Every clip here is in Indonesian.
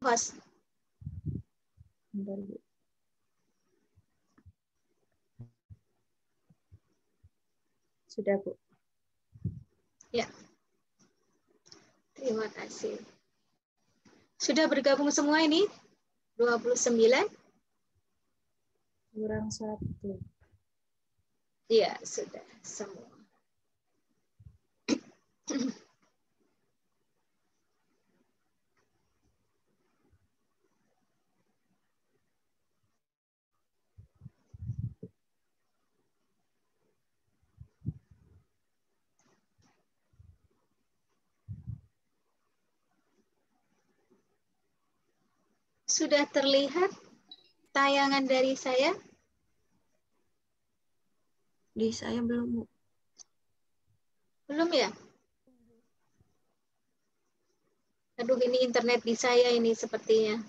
host. Bentar, Bu. Sudah, Bu. Ya. Terima kasih. Sudah bergabung semua ini? 29? Kurang 1. Iya, sudah semua. Sudah terlihat tayangan dari saya? Di saya belum, Bu. Belum ya? Aduh, ini internet di saya ini sepertinya.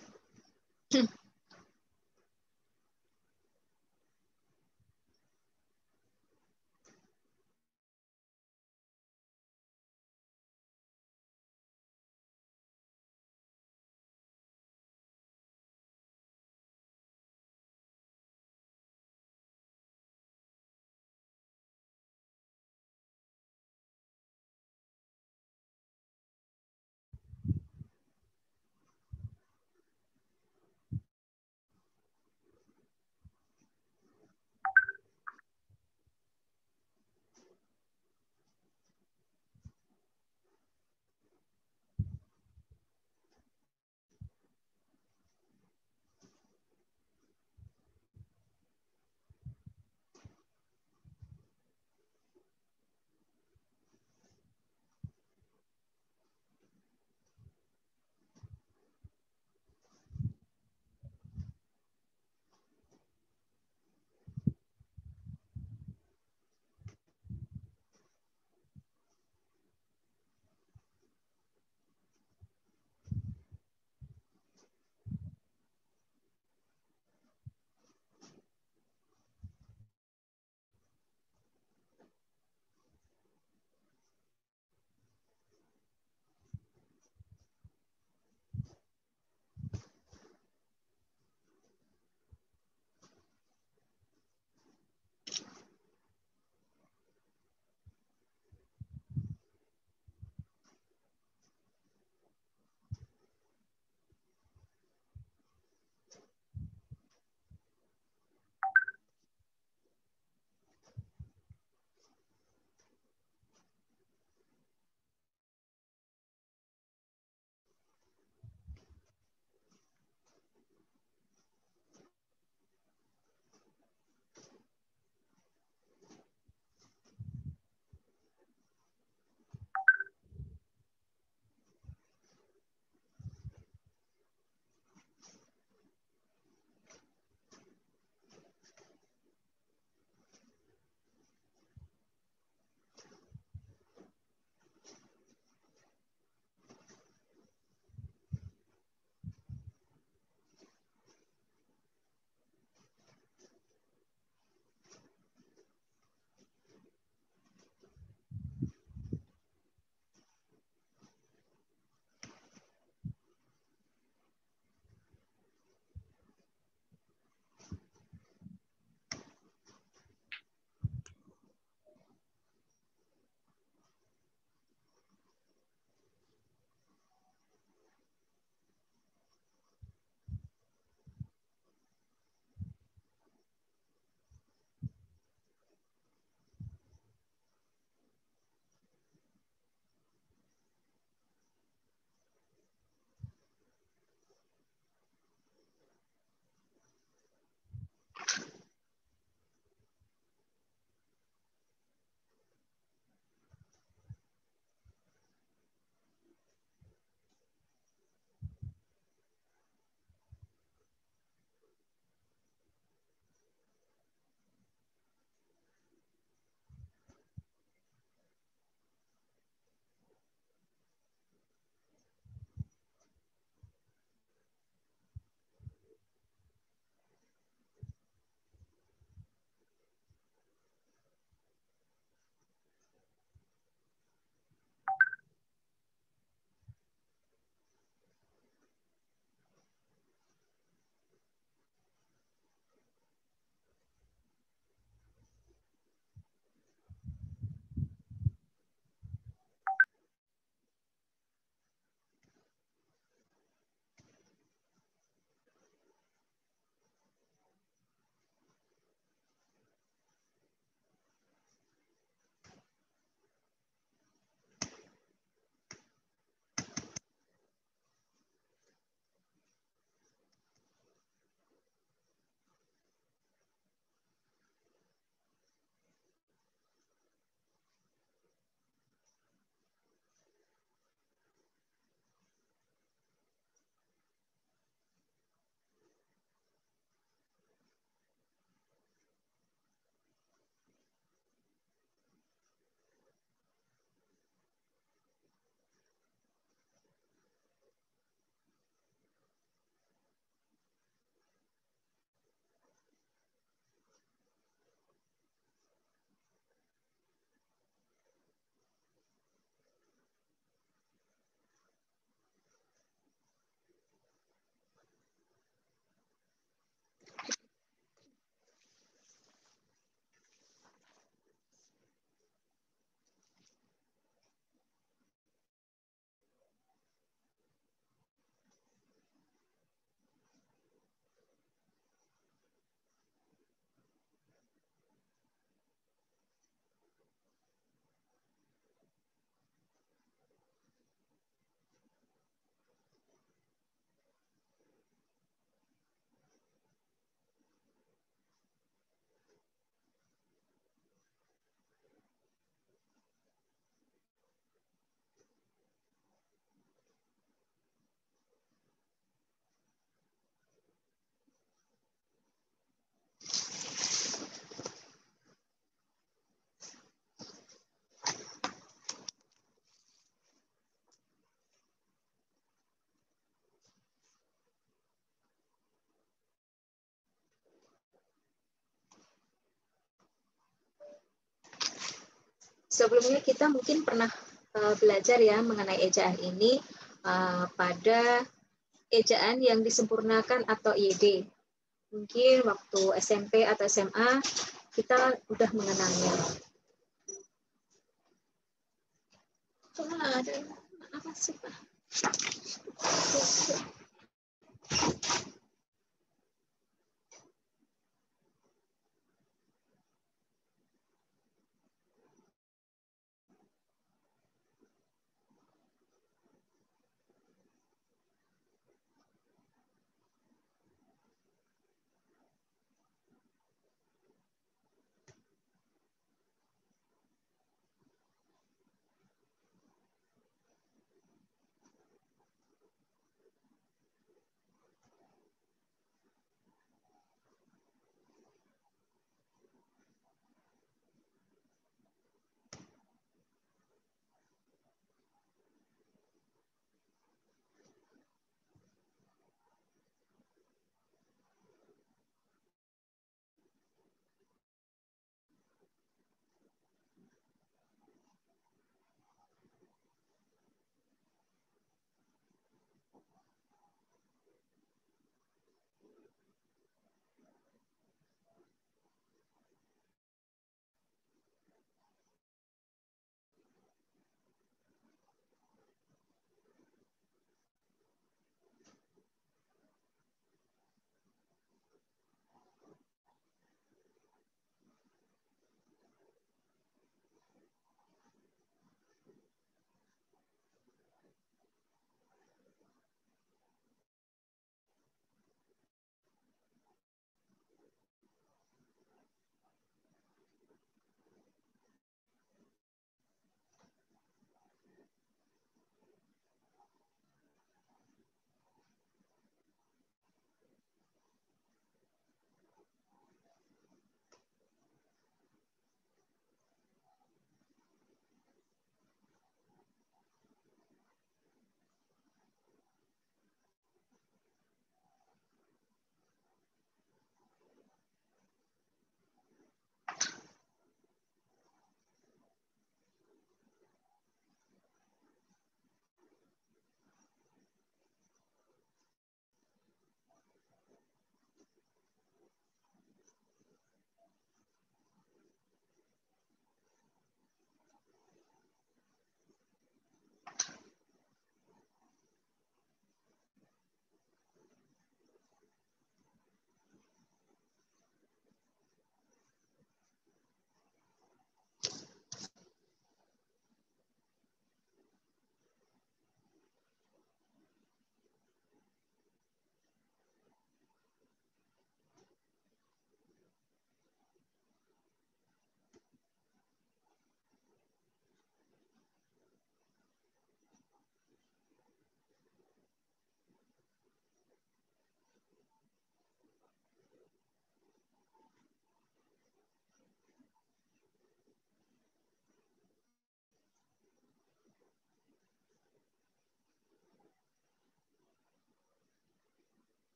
Sebelumnya kita mungkin pernah belajar ya mengenai ejaan ini pada ejaan yang disempurnakan atau IED. Mungkin waktu SMP atau SMA kita udah mengenalnya. Ada apa sih, Pak?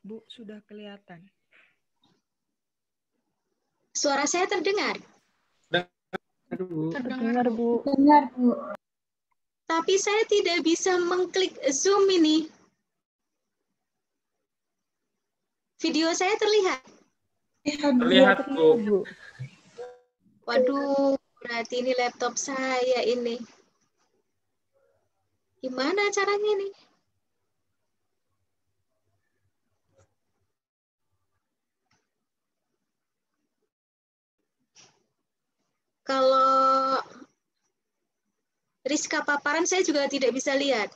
Bu, sudah kelihatan. Suara saya terdengar? Terdengar, Bu. Dengar, Bu. Tapi saya tidak bisa mengklik Zoom ini. Video saya terlihat? Terlihat, Bu. Waduh, berarti ini laptop saya ini. Gimana caranya nih? Kalau Rizka paparan saya juga tidak bisa lihat.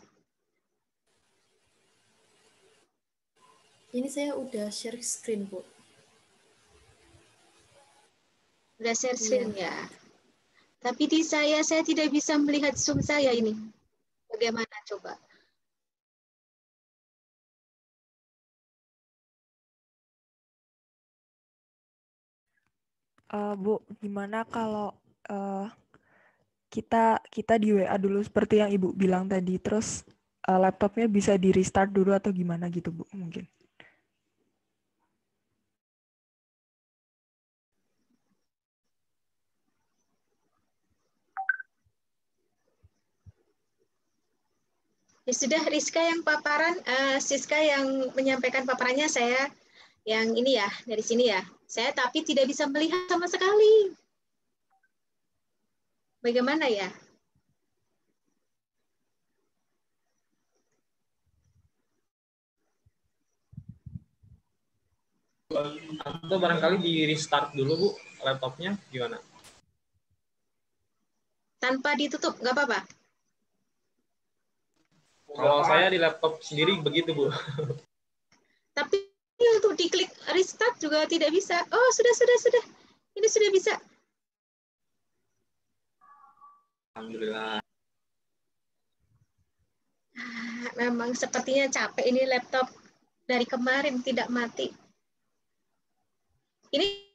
Ini saya udah share screen, Bu. Udah share screen ya. Tapi di saya tidak bisa melihat Zoom saya ini. Bagaimana coba? Bu, gimana kalau kita di WA dulu seperti yang Ibu bilang tadi, terus laptopnya bisa di restart dulu atau gimana gitu Bu mungkin? Ya sudah, Rizka yang paparan, Siska yang menyampaikan paparannya, saya yang ini ya, dari sini ya. Saya tapi tidak bisa melihat sama sekali. Bagaimana ya? Atau barangkali di restart dulu Bu laptopnya, gimana? Tanpa ditutup, nggak apa-apa? Kalau saya di laptop sendiri begitu Bu. Tapi untuk diklik restart juga tidak bisa. Oh, sudah. Ini sudah bisa. Alhamdulillah. Memang sepertinya capek ini laptop. Dari kemarin tidak mati. Ini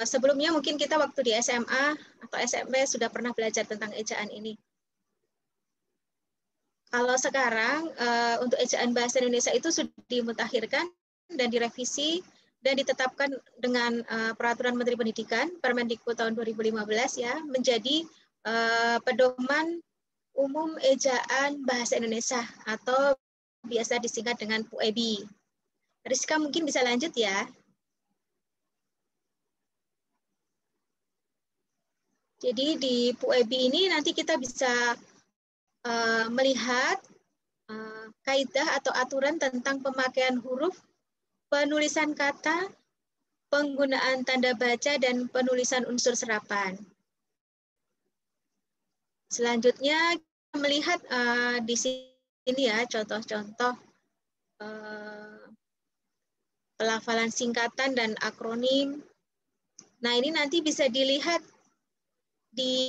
sebelumnya mungkin kita waktu di SMA atau SMP sudah pernah belajar tentang ejaan ini. Kalau sekarang untuk ejaan bahasa Indonesia itu sudah dimutakhirkan dan direvisi dan ditetapkan dengan Peraturan Menteri Pendidikan Permendikbud tahun 2015 ya menjadi pedoman umum ejaan bahasa Indonesia atau biasa disingkat dengan PUEBI. Rizka mungkin bisa lanjut ya. Jadi di PUEBI ini nanti kita bisa melihat kaidah atau aturan tentang pemakaian huruf, penulisan kata, penggunaan tanda baca, dan penulisan unsur serapan. Selanjutnya kita melihat di sini ya contoh-contoh pelafalan singkatan dan akronim. Nah ini nanti bisa dilihat di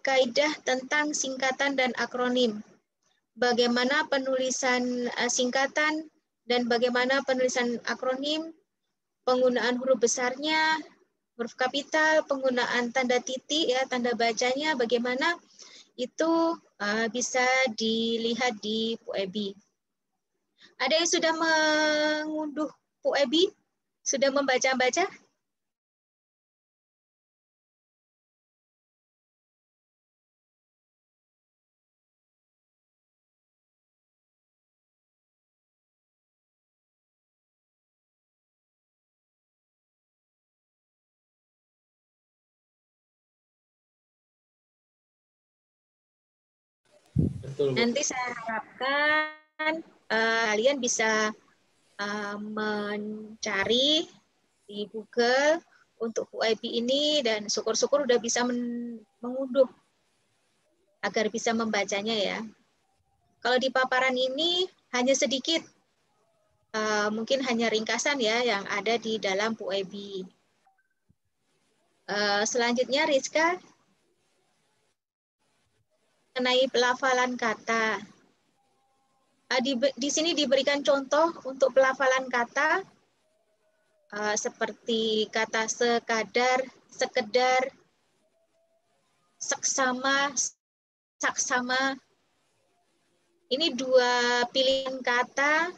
kaidah tentang singkatan dan akronim. Bagaimana penulisan singkatan dan bagaimana penulisan akronim, penggunaan huruf besarnya, huruf kapital, penggunaan tanda titik, ya tanda bacanya, bagaimana itu bisa dilihat di PUEBI. Ada yang sudah mengunduh PUEBI? Sudah membaca-baca? Betul, Bu. Nanti saya harapkan kalian bisa mencari di Google untuk PUEBI ini dan syukur-syukur udah bisa mengunduh agar bisa membacanya ya. Kalau di paparan ini hanya sedikit, mungkin hanya ringkasan ya yang ada di dalam PUEBI. Selanjutnya Rizka mengenai pelafalan kata. Di sini diberikan contoh untuk pelafalan kata seperti kata sekadar, sekedar, seksama, saksama. Ini dua pilihan kata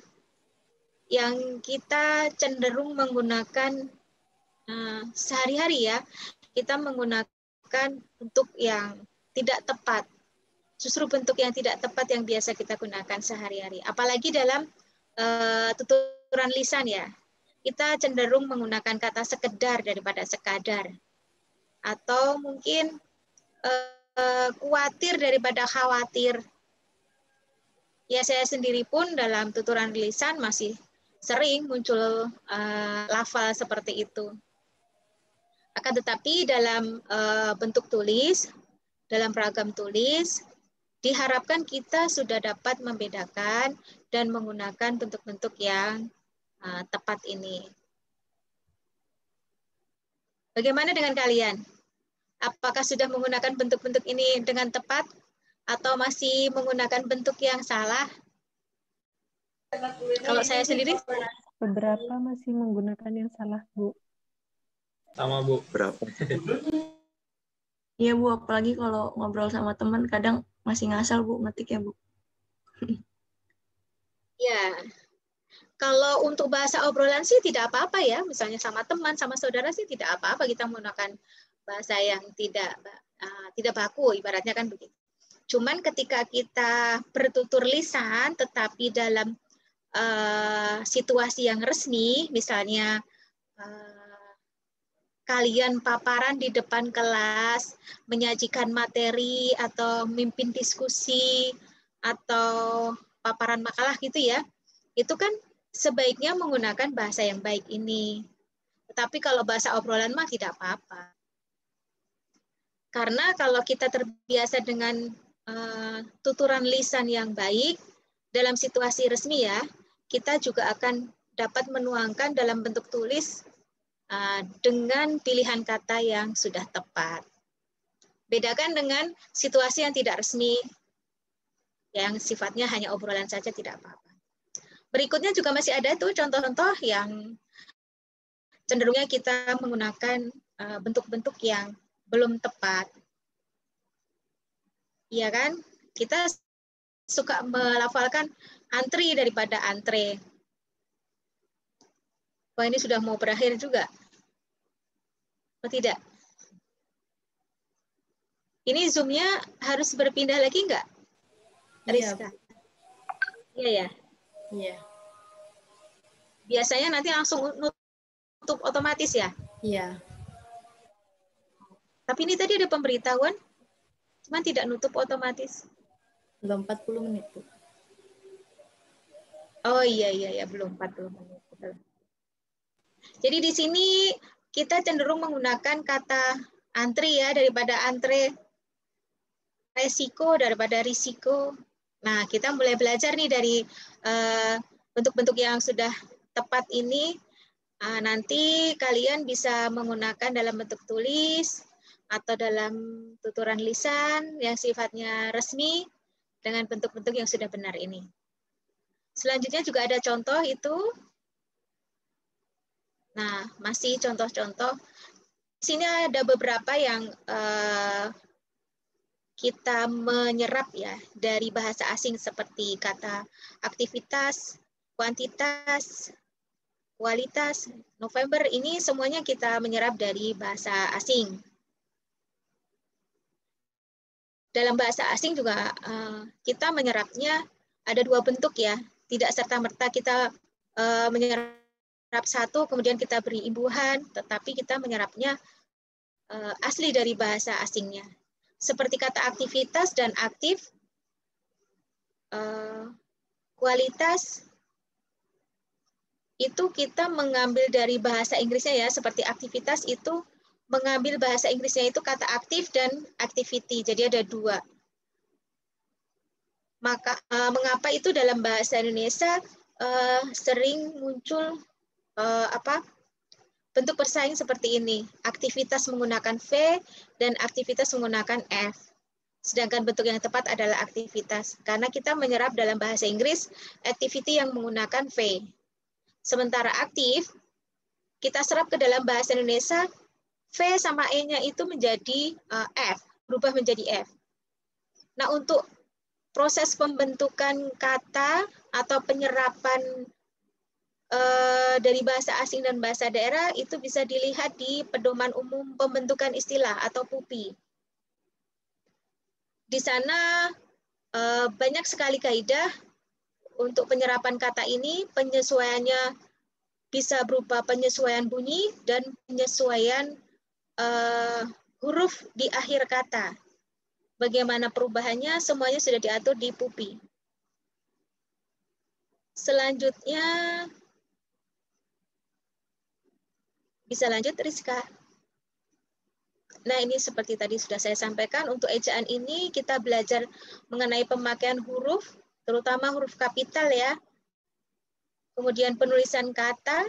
yang kita cenderung menggunakan sehari-hari ya. Kita menggunakan bentuk yang tidak tepat. Justru bentuk yang tidak tepat yang biasa kita gunakan sehari-hari. Apalagi dalam tuturan lisan ya. Kita cenderung menggunakan kata sekedar daripada sekadar. Atau mungkin khawatir daripada khawatir. Ya saya sendiri pun dalam tuturan lisan masih sering muncul lafal seperti itu. Akan tetapi dalam bentuk tulis, dalam ragam tulis, diharapkan kita sudah dapat membedakan dan menggunakan bentuk-bentuk yang tepat ini. Bagaimana dengan kalian? Apakah sudah menggunakan bentuk-bentuk ini dengan tepat atau masih menggunakan bentuk yang salah? Kalau saya sendiri, Beberapa masih menggunakan yang salah, Bu. Sama Bu. Berapa? Iya, Bu, apalagi kalau ngobrol sama teman kadang masih ngasal, Bu, ngetik ya, Bu. ya, kalau untuk bahasa obrolan sih tidak apa-apa ya. Misalnya sama teman, sama saudara sih tidak apa-apa kita menggunakan bahasa yang tidak baku, ibaratnya kan begitu. Cuman ketika kita bertutur lisan, tetapi dalam situasi yang resmi, misalnya kalian paparan di depan kelas, menyajikan materi atau mimpin diskusi atau paparan makalah gitu ya, itu kan sebaiknya menggunakan bahasa yang baik ini. Tetapi kalau bahasa obrolan mah tidak apa-apa. Karena kalau kita terbiasa dengan tuturan lisan yang baik dalam situasi resmi ya, kita juga akan dapat menuangkan dalam bentuk tulis dengan pilihan kata yang sudah tepat. Bedakan dengan situasi yang tidak resmi, yang sifatnya hanya obrolan saja tidak apa-apa. Berikutnya juga masih ada tuh contoh-contoh yang cenderungnya kita menggunakan bentuk-bentuk yang belum tepat. Iya kan? Kita suka melafalkan antri daripada antre. Wah, ini sudah mau berakhir juga. Oh, tidak? Ini Zoom-nya harus berpindah lagi enggak? Rizka? Iya ya? Iya. Biasanya nanti langsung nutup otomatis ya? Iya. Tapi ini tadi ada pemberitahuan, cuman tidak nutup otomatis. Belum 40 menit, Bu. Oh iya, belum 40 menit. Jadi di sini kita cenderung menggunakan kata antri ya daripada antre, resiko daripada risiko. Nah, kita mulai belajar nih dari bentuk-bentuk yang sudah tepat ini. Nanti kalian bisa menggunakan dalam bentuk tulis atau dalam tuturan lisan yang sifatnya resmi dengan bentuk-bentuk yang sudah benar ini. Selanjutnya juga ada contoh itu. Nah, masih contoh-contoh. Di sini ada beberapa yang kita menyerap ya dari bahasa asing seperti kata aktivitas, kuantitas, kualitas. November ini semuanya kita menyerap dari bahasa asing. Dalam bahasa asing juga kita menyerapnya ada dua bentuk ya. Tidak serta-merta kita menyerap satu, kemudian kita beri imbuhan, tetapi kita menyerapnya asli dari bahasa asingnya. Seperti kata aktivitas dan aktif, kualitas, itu kita mengambil dari bahasa Inggrisnya ya, seperti aktivitas itu mengambil bahasa Inggrisnya itu kata aktif dan activity, jadi ada dua. Maka mengapa itu dalam bahasa Indonesia sering muncul bentuk persaing seperti ini. Aktivitas menggunakan V dan aktivitas menggunakan F. Sedangkan bentuk yang tepat adalah aktivitas. Karena kita menyerap dalam bahasa Inggris activity yang menggunakan V. Sementara aktif, kita serap ke dalam bahasa Indonesia, V sama E-nya itu menjadi F, berubah menjadi F. Nah, untuk proses pembentukan kata atau penyerapan dari bahasa asing dan bahasa daerah itu bisa dilihat di Pedoman Umum Pembentukan Istilah atau PUPI. Di sana banyak sekali kaidah untuk penyerapan kata ini, penyesuaiannya bisa berupa penyesuaian bunyi dan penyesuaian huruf di akhir kata. Bagaimana perubahannya, semuanya sudah diatur di PUPI. Selanjutnya, bisa lanjut, Rizka. Nah, ini seperti tadi sudah saya sampaikan, untuk ejaan ini kita belajar mengenai pemakaian huruf, terutama huruf kapital ya. Kemudian penulisan kata.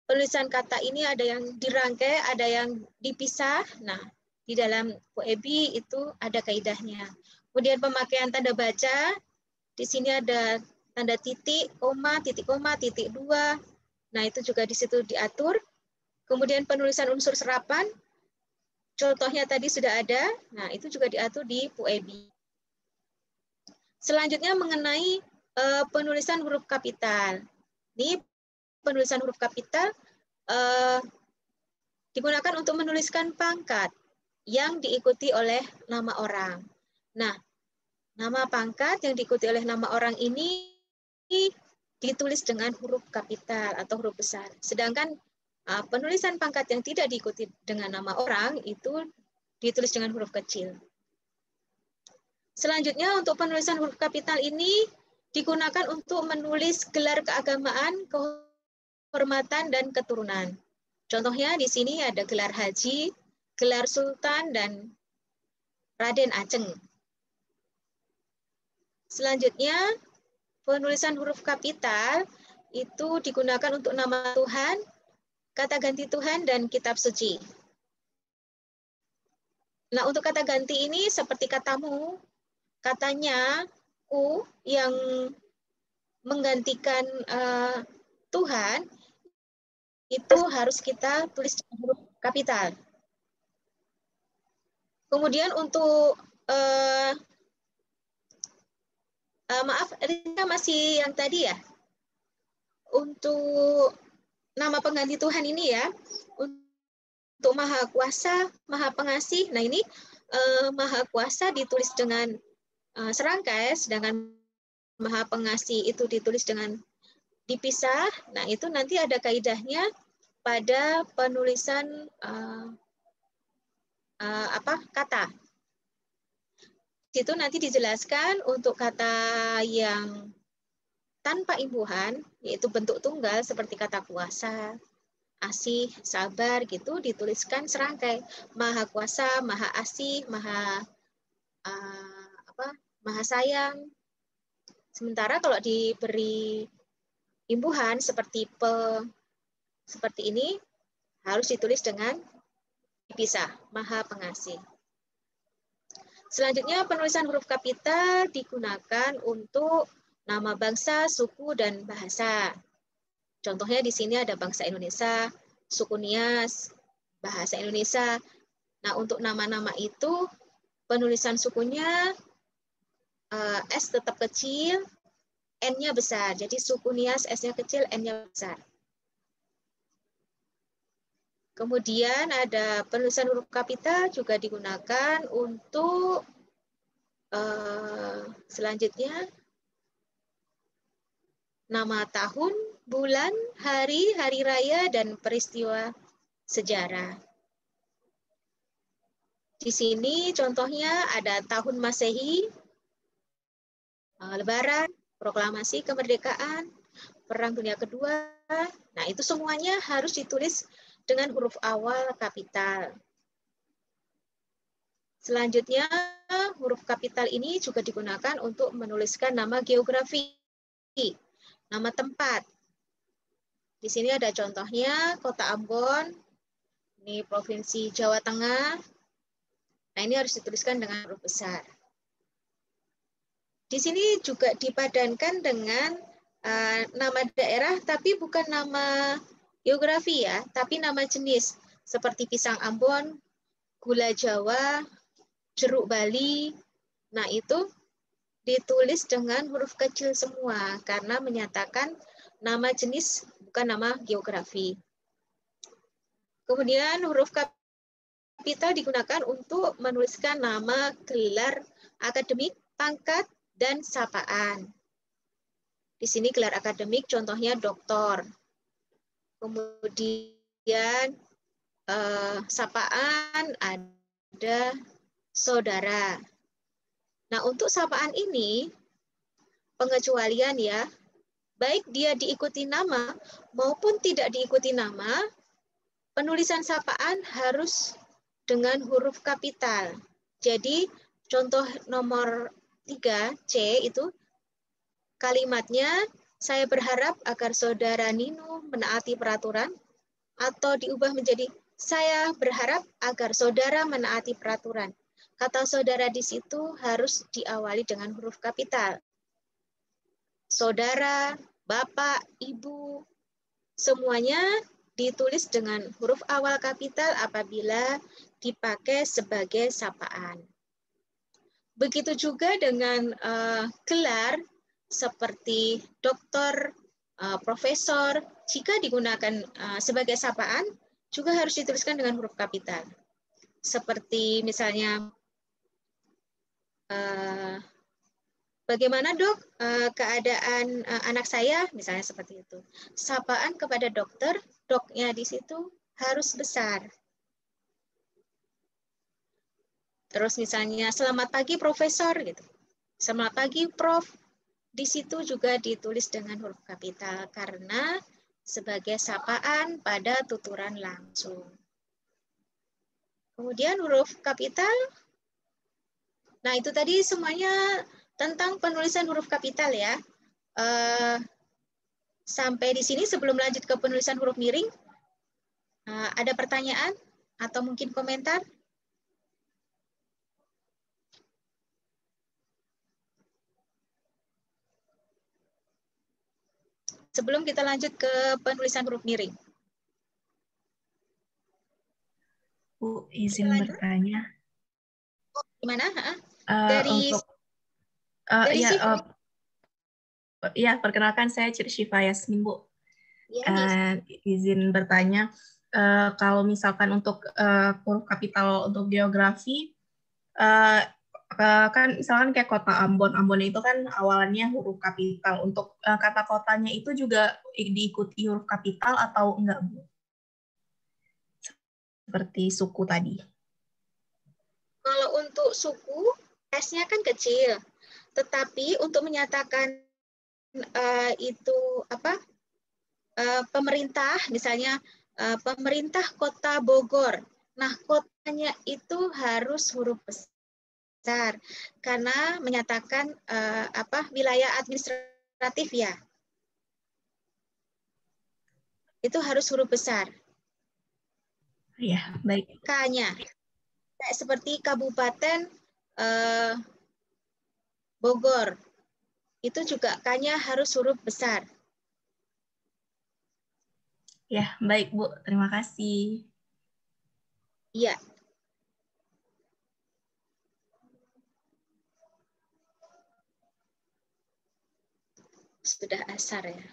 Penulisan kata ini ada yang dirangkai, ada yang dipisah. Nah, di dalam PUEB itu ada kaidahnya. Kemudian pemakaian tanda baca, di sini ada tanda titik, koma, titik dua. Nah, itu juga di situ diatur. Kemudian penulisan unsur serapan, contohnya tadi sudah ada. Nah, itu juga diatur di PUEB. Selanjutnya mengenai penulisan huruf kapital. Ini penulisan huruf kapital digunakan untuk menuliskan pangkat yang diikuti oleh nama orang. Nah, nama pangkat yang diikuti oleh nama orang ini ditulis dengan huruf kapital atau huruf besar. Sedangkan penulisan pangkat yang tidak diikuti dengan nama orang itu ditulis dengan huruf kecil. Selanjutnya untuk penulisan huruf kapital ini digunakan untuk menulis gelar keagamaan, kehormatan, dan keturunan. Contohnya di sini ada gelar haji, gelar sultan, dan Raden Ajeng. Selanjutnya, penulisan huruf kapital itu digunakan untuk nama Tuhan, kata ganti Tuhan, dan kitab suci. Nah, untuk kata ganti ini seperti katamu, katanya, ku yang menggantikan Tuhan, itu harus kita tulis dengan huruf kapital. Kemudian untuk, maaf, Rika masih yang tadi ya? Untuk nama pengganti Tuhan ini ya, untuk Maha Kuasa, Maha Pengasih, nah ini Maha Kuasa ditulis dengan serangkai, sedangkan Maha Pengasih itu ditulis dengan dipisah. Nah, itu nanti ada kaidahnya pada penulisan kata. Itu nanti dijelaskan untuk kata yang tanpa imbuhan, yaitu bentuk tunggal seperti kata kuasa, asih, sabar gitu dituliskan serangkai. Maha Kuasa, Maha Asih, Maha sayang. Sementara kalau diberi imbuhan seperti seperti ini harus ditulis dengan dipisah, Maha Pengasih. Selanjutnya penulisan huruf kapital digunakan untuk nama bangsa, suku, dan bahasa. Contohnya di sini ada bangsa Indonesia, suku Nias, bahasa Indonesia. Nah, untuk nama-nama itu penulisan sukunya S tetap kecil, N-nya besar. Jadi suku Nias S-nya kecil, N-nya besar. Kemudian ada penulisan huruf kapital juga digunakan untuk selanjutnya nama tahun, bulan, hari raya, dan peristiwa sejarah. Di sini contohnya ada tahun Masehi, Lebaran, proklamasi kemerdekaan, Perang Dunia Kedua. Nah, itu semuanya harus ditulis dengan huruf awal kapital. Selanjutnya, huruf kapital ini juga digunakan untuk menuliskan nama geografi, nama tempat. Di sini ada contohnya, Kota Ambon, ini Provinsi Jawa Tengah. Nah, ini harus dituliskan dengan huruf besar. Di sini juga dipadankan dengan nama daerah, tapi bukan nama geografi ya, tapi nama jenis seperti pisang Ambon, gula Jawa, jeruk Bali. Nah, itu ditulis dengan huruf kecil semua karena menyatakan nama jenis bukan nama geografi. Kemudian huruf kapital digunakan untuk menuliskan nama, gelar akademik, pangkat, dan sapaan. Di sini gelar akademik contohnya doktor. Kemudian sapaan ada saudara. Nah, untuk sapaan ini pengecualian ya, baik dia diikuti nama maupun tidak diikuti nama, penulisan sapaan harus dengan huruf kapital. Jadi contoh nomor 3, C itu kalimatnya, saya berharap agar saudara Nino menaati peraturan, atau diubah menjadi, saya berharap agar saudara menaati peraturan. Kata saudara di situ harus diawali dengan huruf kapital. Saudara, bapak, ibu, semuanya ditulis dengan huruf awal kapital apabila dipakai sebagai sapaan. Begitu juga dengan gelar seperti dokter, profesor, jika digunakan sebagai sapaan, juga harus dituliskan dengan huruf kapital. Seperti misalnya, bagaimana dok keadaan anak saya, misalnya seperti itu. Sapaan kepada dokter, doknya di situ harus besar. Terus misalnya, selamat pagi profesor, gitu. Selamat pagi prof. Di situ juga ditulis dengan huruf kapital karena sebagai sapaan pada tuturan langsung. Kemudian huruf kapital, nah itu tadi semuanya tentang penulisan huruf kapital ya. Sampai di sini sebelum lanjut ke penulisan huruf miring, ada pertanyaan atau mungkin komentar? Sebelum kita lanjut ke penulisan huruf miring. Bu, izin bertanya. Gimana? Dari perkenalkan saya Syifa Yasmin, Bu. Ya, izin bertanya, kalau misalkan untuk huruf kapital untuk geografi, kan misalkan kayak kota Ambon itu kan awalannya huruf kapital. Untuk kata kotanya itu juga diikuti huruf kapital atau enggak, Bu? Seperti suku tadi. Kalau untuk suku, S-nya kan kecil. Tetapi untuk menyatakan itu apa? Pemerintah, misalnya pemerintah Kota Bogor. Nah, kotanya itu harus huruf besar karena menyatakan wilayah administratif ya. Itu harus huruf besar. Ya, baik. K-nya. Kayak seperti Kabupaten Bogor. Itu juga K-nya harus huruf besar. Ya, baik Bu. Terima kasih. Iya. Sudah asar ya.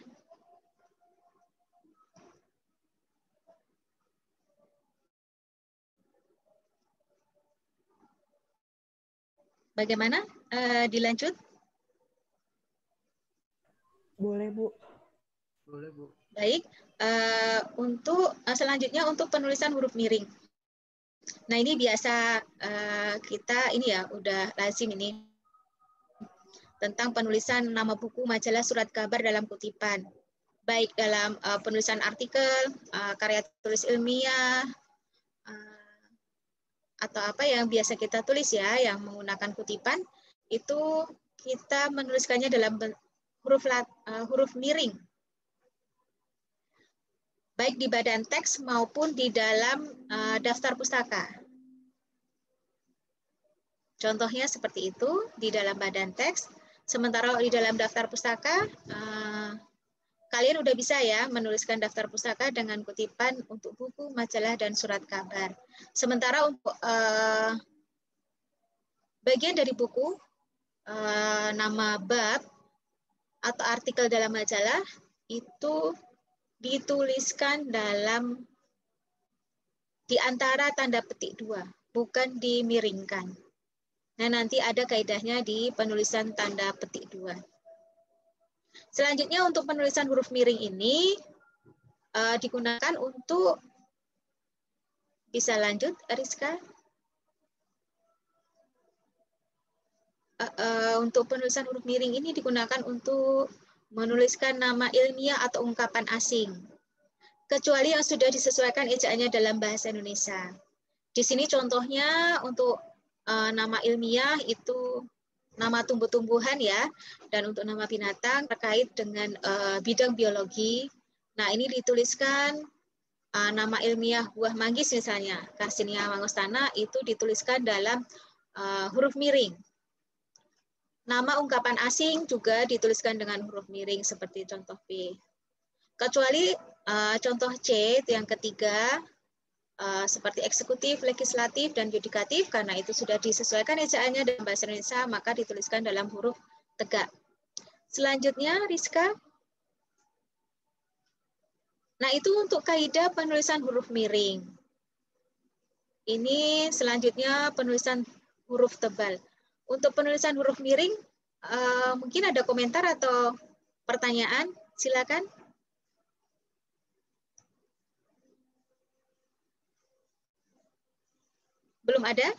Bagaimana? Dilanjut? Boleh, Bu. Boleh, Bu. Baik. Untuk selanjutnya untuk penulisan huruf miring. Nah, ini biasa kita ini ya udah lazim ini tentang penulisan nama buku, majalah, surat kabar dalam kutipan. Baik dalam penulisan artikel, karya tulis ilmiah, atau apa yang biasa kita tulis ya, yang menggunakan kutipan, itu kita menuliskannya dalam huruf miring. Baik di badan teks maupun di dalam daftar pustaka. Contohnya seperti itu di dalam badan teks. Sementara di dalam daftar pustaka, kalian udah bisa ya menuliskan daftar pustaka dengan kutipan untuk buku, majalah, dan surat kabar. Sementara untuk bagian dari buku, nama bab atau artikel dalam majalah itu dituliskan di antara tanda petik 2, bukan dimiringkan. Nah, nanti ada kaidahnya di penulisan tanda petik 2. Selanjutnya untuk penulisan huruf miring ini digunakan untuk, bisa lanjut Rizka? Untuk penulisan huruf miring ini digunakan untuk menuliskan nama ilmiah atau ungkapan asing, kecuali yang sudah disesuaikan ejaannya dalam bahasa Indonesia. Di sini contohnya untuk nama ilmiah itu nama tumbuh-tumbuhan ya, dan untuk nama binatang terkait dengan bidang biologi. Nah, ini dituliskan nama ilmiah buah manggis misalnya, Carcinia mangostana, itu dituliskan dalam huruf miring. Nama ungkapan asing juga dituliskan dengan huruf miring seperti contoh B. Kecuali contoh C yang ketiga, seperti eksekutif, legislatif, dan yudikatif, karena itu sudah disesuaikan ejaannya dalam bahasa Indonesia, maka dituliskan dalam huruf tegak. Selanjutnya, Rizka. Nah, itu untuk kaidah penulisan huruf miring. Ini selanjutnya penulisan huruf tebal. Untuk penulisan huruf miring, mungkin ada komentar atau pertanyaan? Silakan. Belum ada?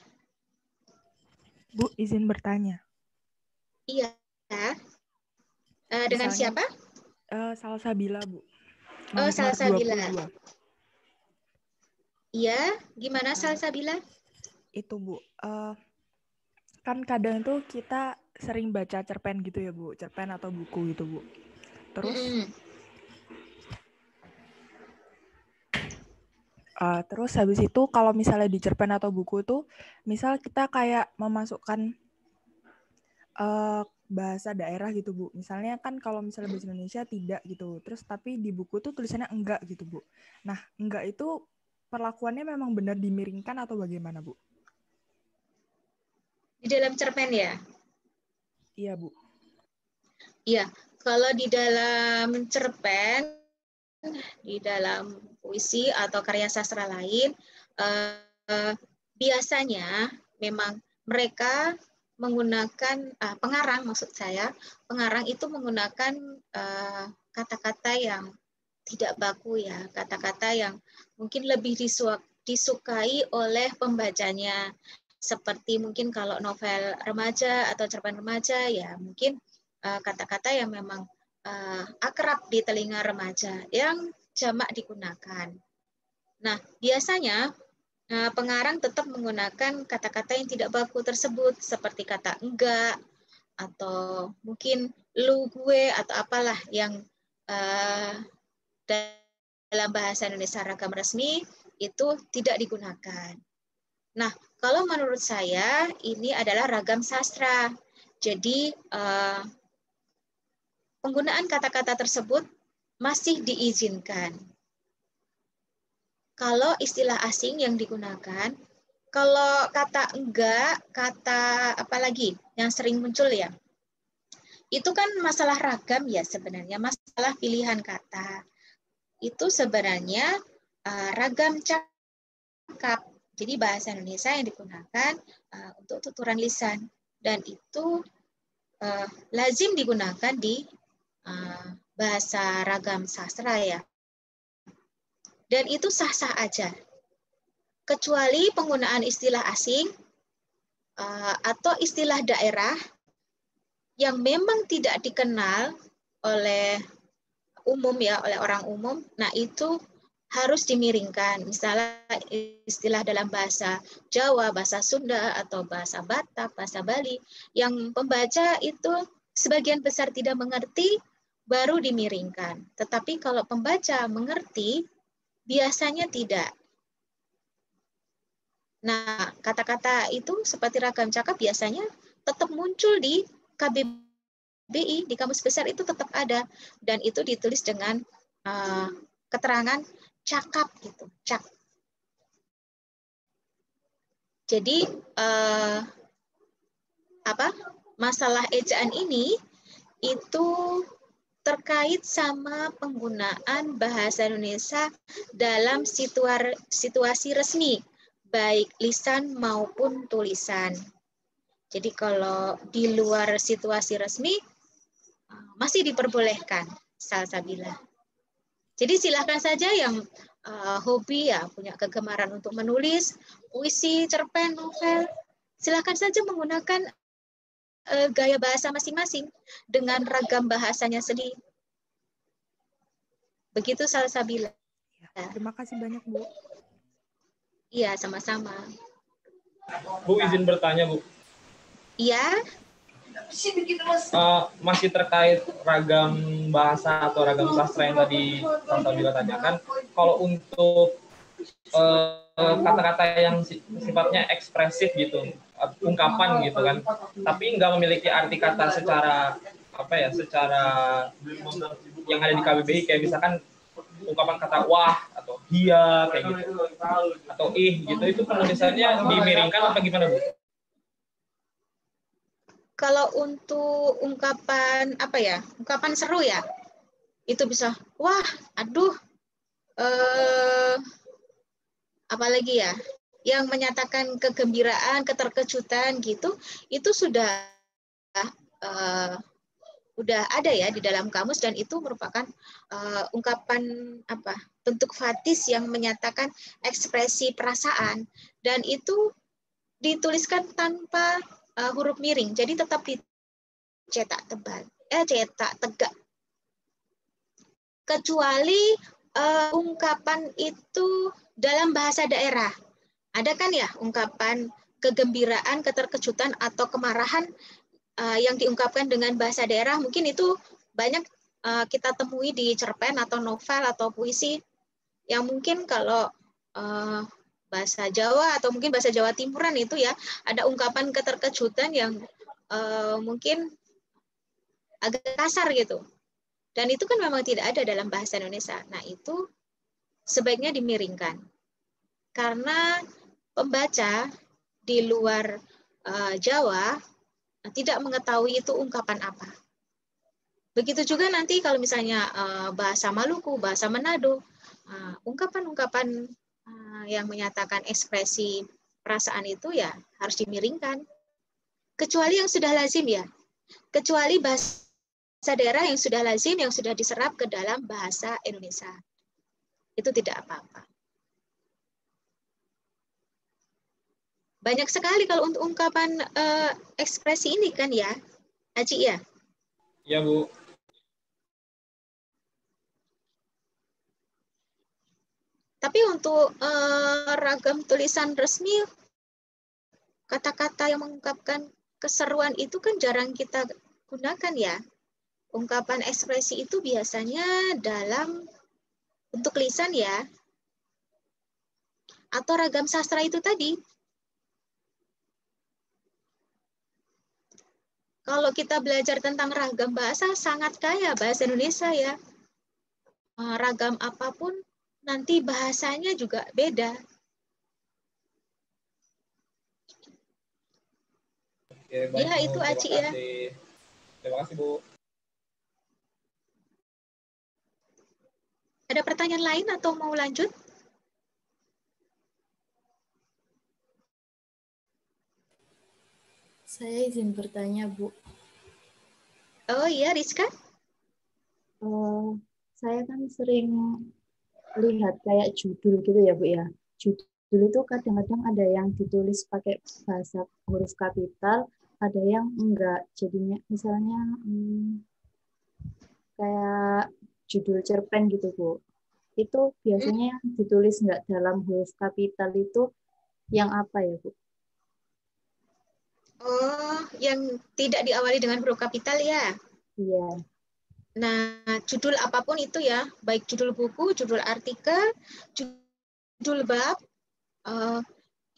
Bu, izin bertanya. Iya. Dengan Misalnya, siapa? Salsabila, Bu. Oh, Nomor Salsabila. 22. Iya, gimana Salsabila? Itu, Bu. Kan kadang itu kita sering baca cerpen gitu ya, Bu. Cerpen atau buku gitu, Bu. Terus, terus habis itu kalau misalnya di cerpen atau buku itu, misal kita kayak memasukkan bahasa daerah gitu, Bu. Misalnya kan kalau misalnya bahasa Indonesia tidak gitu. Terus tapi di buku tuh tulisannya enggak gitu, Bu. Nah, enggak itu perlakuannya memang benar dimiringkan atau bagaimana, Bu? Di dalam cerpen ya? Iya, Bu. Iya, kalau di dalam cerpen, di dalam puisi atau karya sastra lain, biasanya memang mereka menggunakan pengarang, maksud saya, pengarang itu menggunakan kata-kata yang tidak baku ya, kata-kata yang mungkin lebih disukai oleh pembacanya. Seperti mungkin kalau novel remaja atau cerpen remaja ya mungkin kata-kata yang memang akrab di telinga remaja yang jamak digunakan. Nah, biasanya pengarang tetap menggunakan kata-kata yang tidak baku tersebut seperti kata enggak atau mungkin lu gue atau apalah yang dalam bahasa Indonesia ragam resmi itu tidak digunakan. Nah, kalau menurut saya ini adalah ragam sastra. Jadi penggunaan kata-kata tersebut masih diizinkan. Kalau istilah asing yang digunakan, kalau kata enggak, kata apa lagi yang sering muncul ya, itu kan masalah ragam ya sebenarnya, masalah pilihan kata. Itu sebenarnya ragam cakap. Jadi bahasa Indonesia yang digunakan untuk tuturan lisan. Dan itu lazim digunakan di bahasa ragam sastra ya. Dan itu sah-sah aja. Kecuali penggunaan istilah asing atau istilah daerah yang memang tidak dikenal oleh umum ya, oleh orang umum. Nah, itu harus dimiringkan. Misalnya istilah dalam bahasa Jawa, bahasa Sunda, atau bahasa Batak, bahasa Bali, yang pembaca itu sebagian besar tidak mengerti, baru dimiringkan. Tetapi kalau pembaca mengerti, biasanya tidak. Nah, kata-kata itu seperti ragam cakap biasanya tetap muncul di KBBI, di Kamus Besar itu tetap ada. Dan itu ditulis dengan keterangan cakap gitu, cak. Jadi masalah ejaan ini itu terkait sama penggunaan bahasa Indonesia dalam situasi resmi, baik lisan maupun tulisan. Jadi kalau di luar situasi resmi masih diperbolehkan Salsabila. Jadi silakan saja yang hobi ya, punya kegemaran untuk menulis puisi, cerpen, novel, silakan saja menggunakan gaya bahasa masing-masing dengan ragam bahasanya sendiri. Begitu Salsabila. Ya, terima kasih banyak, Bu. Iya, sama-sama. Bu, izin bertanya, Bu. Iya, Masih terkait ragam bahasa atau ragam sastra yang tadi Tante juga tanyakan. Kalau untuk kata-kata yang sifatnya ekspresif gitu, ungkapan gitu kan, tapi nggak memiliki arti kata secara apa ya, secara yang ada di KBBI, kayak misalkan ungkapan kata wah atau dia kayak gitu, atau ih gitu, itu penulisannya dimiringkan apa gimana, Bu? kalau untuk ungkapan apa ya, ungkapan seru ya, itu bisa wah, aduh, apalagi ya, yang menyatakan kegembiraan, keterkejutan gitu, itu sudah ada ya di dalam kamus, dan itu merupakan ungkapan apa, bentuk fatis yang menyatakan ekspresi perasaan, dan itu dituliskan tanpa huruf miring, jadi tetap dicetak cetak tegak, kecuali ungkapan itu dalam bahasa daerah. Ada kan ya ungkapan kegembiraan, keterkejutan, atau kemarahan yang diungkapkan dengan bahasa daerah, mungkin itu banyak kita temui di cerpen atau novel atau puisi, yang mungkin kalau bahasa Jawa atau mungkin bahasa Jawa Timuran itu ya, ada ungkapan keterkejutan yang mungkin agak kasar gitu. Dan itu kan memang tidak ada dalam bahasa Indonesia. Nah, itu sebaiknya dimiringkan. Karena pembaca di luar Jawa tidak mengetahui itu ungkapan apa. Begitu juga nanti kalau misalnya bahasa Maluku, bahasa Manado, ungkapan-ungkapan yang menyatakan ekspresi perasaan itu ya harus dimiringkan. Kecuali yang sudah lazim ya. Kecuali bahasa daerah yang sudah lazim, yang sudah diserap ke dalam bahasa Indonesia. Itu tidak apa-apa. Banyak sekali kalau untuk ungkapan ekspresi ini kan ya, Aji ya? Iya, Bu. Tapi untuk ragam tulisan resmi, kata-kata yang mengungkapkan keseruan itu kan jarang kita gunakan ya. Ungkapan ekspresi itu biasanya dalam bentuk lisan ya. Atau ragam sastra itu tadi. Kalau kita belajar tentang ragam bahasa, sangat kaya bahasa Indonesia ya. Ragam apapun, nanti bahasanya juga beda. Oke, baik, Ya, Bu. itu Terima Aci ya. kasih. Terima kasih, Bu. Ada pertanyaan lain atau mau lanjut? Saya izin bertanya, Bu. Oh iya, Rizka? Saya kan sering lihat kayak judul gitu ya, Bu ya. Judul itu kadang-kadang ada yang ditulis pakai bahasa huruf kapital, ada yang enggak. Jadinya misalnya kayak judul cerpen gitu, Bu. Itu biasanya yang ditulis enggak dalam huruf kapital itu yang apa ya, Bu? Oh, yang tidak diawali dengan huruf kapital ya. Iya. Nah, judul apapun itu ya, baik judul buku, judul artikel, judul bab,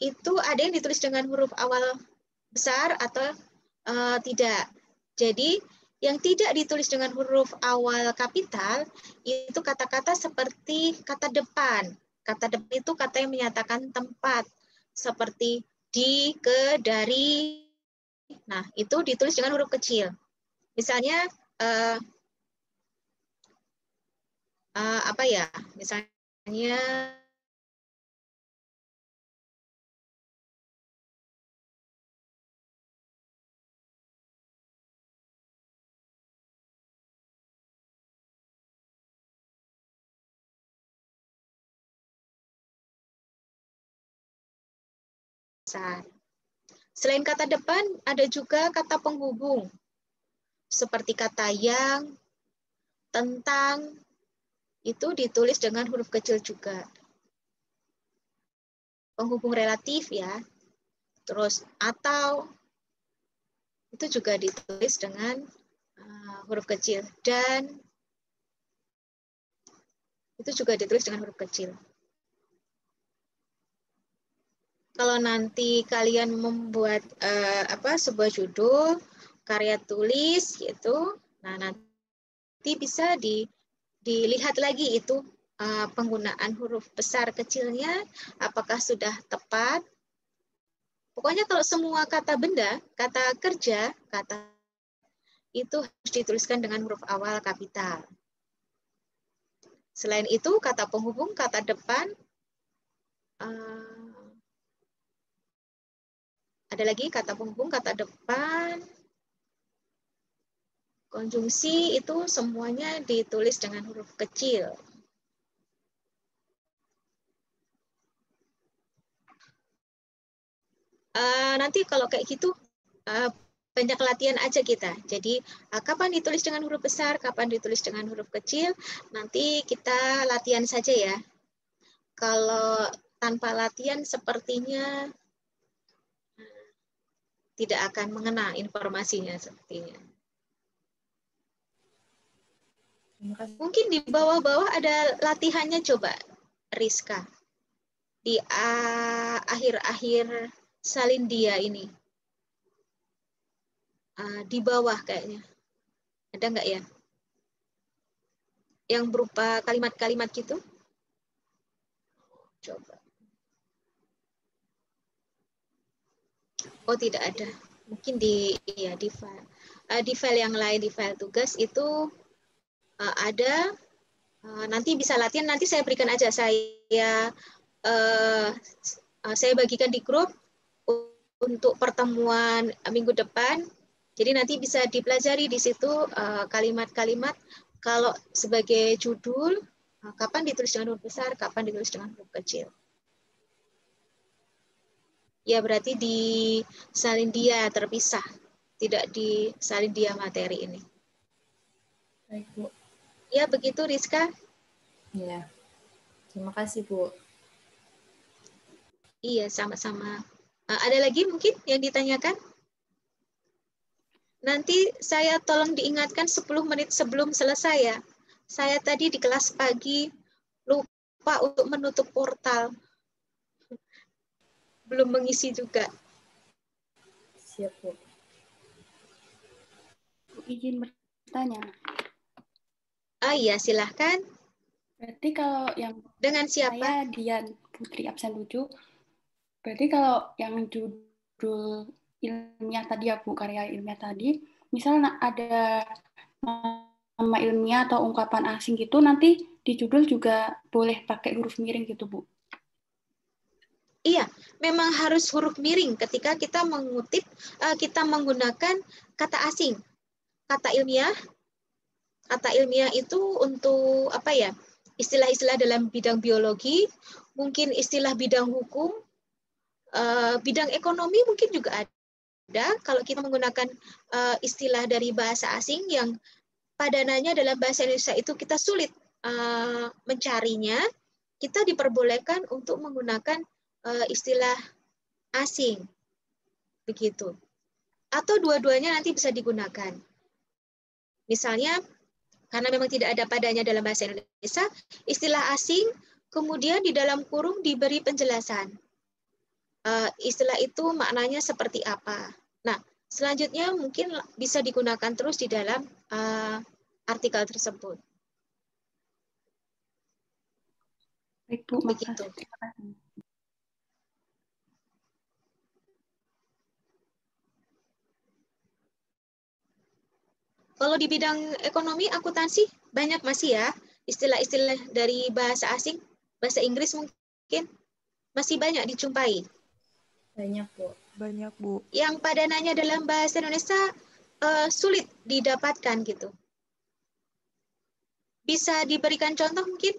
itu ada yang ditulis dengan huruf awal besar atau tidak. Jadi, yang tidak ditulis dengan huruf awal kapital, itu kata-kata seperti kata depan. Kata depan itu kata yang menyatakan tempat, seperti di, ke, dari. Nah, itu ditulis dengan huruf kecil. Misalnya, apa ya? Misalnya besar. Selain kata depan, ada juga kata penghubung. Seperti kata yang, tentang, itu ditulis dengan huruf kecil juga. penghubung relatif ya. Terus atau itu juga ditulis dengan huruf kecil, dan itu juga ditulis dengan huruf kecil. Kalau nanti kalian membuat sebuah judul karya tulis gitu, nah nanti bisa dilihat lagi itu penggunaan huruf besar kecilnya apakah sudah tepat. Pokoknya kalau semua kata benda, kata kerja, kata itu harus dituliskan dengan huruf awal kapital. Selain itu, kata penghubung, kata depan, ada lagi kata penghubung, kata depan, konjungsi itu semuanya ditulis dengan huruf kecil. Nanti kalau kayak gitu, banyak latihan aja kita. Jadi kapan ditulis dengan huruf besar, kapan ditulis dengan huruf kecil, nanti kita latihan saja ya. Kalau tanpa latihan sepertinya tidak akan mengena informasinya sepertinya. Mungkin di bawah-bawah ada latihannya, coba Rizka. Di akhir-akhir salindia ini. Di bawah kayaknya. Ada nggak ya? Yang berupa kalimat-kalimat gitu? Coba. Oh, tidak ada. Mungkin di file yang lain, di file tugas itu ada. Nanti bisa latihan, nanti saya berikan aja. Saya bagikan di grup untuk pertemuan minggu depan. Jadi nanti bisa dipelajari di situ kalimat-kalimat kalau sebagai judul, kapan ditulis dengan huruf besar, kapan ditulis dengan huruf kecil. Ya berarti di salindia terpisah, tidak di salindia materi ini. Baik, Bu. Ya begitu Rizka. Iya. Terima kasih, Bu. Iya, sama-sama. Ada lagi mungkin yang ditanyakan? Nanti saya tolong diingatkan 10 menit sebelum selesai ya. Saya tadi di kelas pagi lupa untuk menutup portal. Belum mengisi juga. Siap, Bu. Bu, izin bertanya. Iya, silahkan. Berarti kalau yang dengan siapa? Saya Dian Putri absen 7. Berarti kalau yang judul ilmiah tadi ya Bu, karya ilmiah tadi, misalnya ada nama ilmiah atau ungkapan asing gitu, nanti di judul juga boleh pakai huruf miring gitu Bu? Iya, memang harus huruf miring ketika kita mengutip, kita menggunakan kata asing. Kata ilmiah itu untuk apa ya? Istilah-istilah dalam bidang biologi, mungkin istilah bidang hukum, bidang ekonomi mungkin juga ada. Kalau kita menggunakan istilah dari bahasa asing yang padanannya dalam bahasa Indonesia itu kita sulit mencarinya, kita diperbolehkan untuk menggunakan istilah asing. Begitu. Atau dua-duanya nanti bisa digunakan. Misalnya, karena memang tidak ada padanya dalam bahasa Indonesia, istilah asing, kemudian di dalam kurung diberi penjelasan. Istilah itu maknanya seperti apa. Nah, selanjutnya mungkin bisa digunakan terus di dalam artikel tersebut. Baik, Bu, begitu. Kalau di bidang ekonomi, akuntansi, banyak masih ya, istilah-istilah dari bahasa asing, bahasa Inggris mungkin, masih banyak dijumpai. Banyak, Bu. Banyak, Bu. Yang padanannya dalam bahasa Indonesia sulit didapatkan gitu. Bisa diberikan contoh mungkin?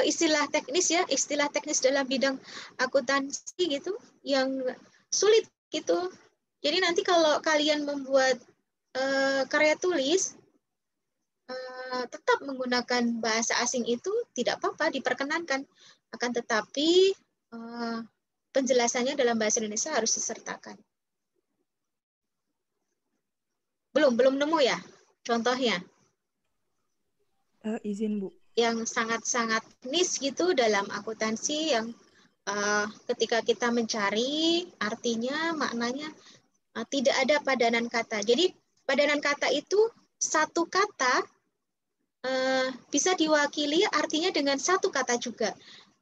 Istilah teknis ya, istilah teknis dalam bidang akuntansi gitu, yang sulit gitu. Jadi nanti kalau kalian membuat karya tulis, tetap menggunakan bahasa asing itu tidak apa-apa, diperkenankan. Akan tetapi penjelasannya dalam bahasa Indonesia harus disertakan. Belum nemu ya contohnya? Izin Bu. Yang sangat-sangat niche gitu dalam akuntansi yang ketika kita mencari artinya, maknanya tidak ada padanan kata. Jadi padanan kata itu satu kata bisa diwakili artinya dengan satu kata juga.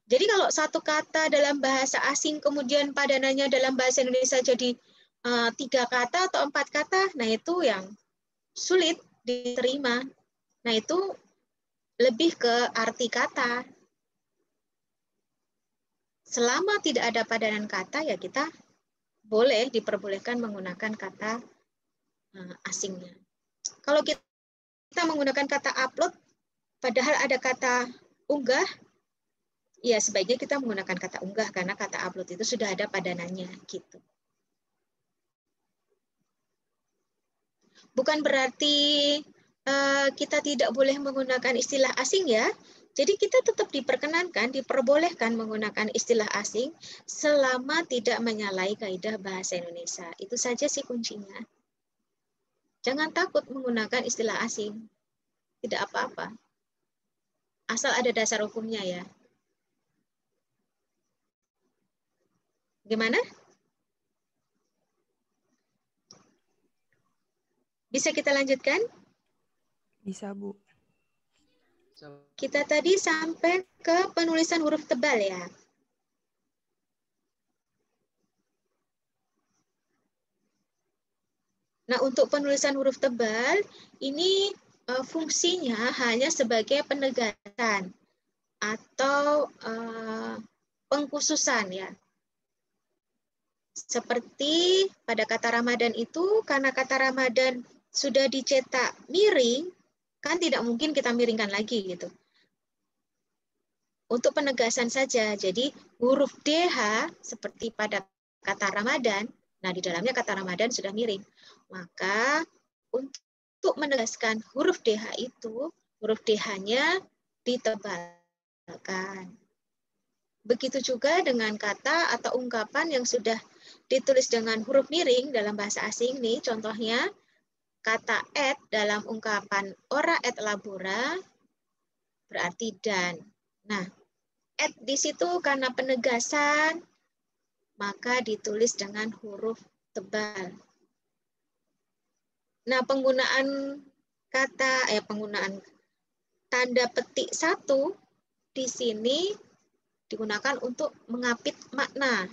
Jadi kalau satu kata dalam bahasa asing kemudian padanannya dalam bahasa Indonesia jadi 3 kata atau 4 kata, nah itu yang sulit diterima. Nah itu lebih ke arti kata. Selama tidak ada padanan kata, ya kita diperbolehkan menggunakan kata asingnya. Kalau kita menggunakan kata upload, padahal ada kata unggah, ya sebaiknya kita menggunakan kata unggah karena kata upload itu sudah ada padanannya gitu. Bukan berarti kita tidak boleh menggunakan istilah asing ya. Jadi kita tetap diperkenankan, diperbolehkan menggunakan istilah asing selama tidak menyalahi kaidah bahasa Indonesia. Itu saja sih kuncinya. Jangan takut menggunakan istilah asing. Tidak apa-apa. Asal ada dasar hukumnya ya. Gimana? Bisa kita lanjutkan? Bisa, Bu. Kita tadi sampai ke penulisan huruf tebal ya. Nah, untuk penulisan huruf tebal, ini fungsinya hanya sebagai penegasan atau pengkhususan ya. Seperti pada kata Ramadan itu, karena kata Ramadan sudah dicetak miring, kan tidak mungkin kita miringkan lagi gitu. Untuk penegasan saja, jadi huruf DH seperti pada kata Ramadan, nah di dalamnya kata Ramadan sudah miring. Maka untuk menegaskan huruf DH itu, huruf DH-nya ditebalkan. Begitu juga dengan kata atau ungkapan yang sudah ditulis dengan huruf miring dalam bahasa asing nih, contohnya kata et dalam ungkapan ora et labora berarti dan. Nah, et di situ karena penegasan maka ditulis dengan huruf tebal. Nah, penggunaan tanda petik 1 di sini digunakan untuk mengapit makna.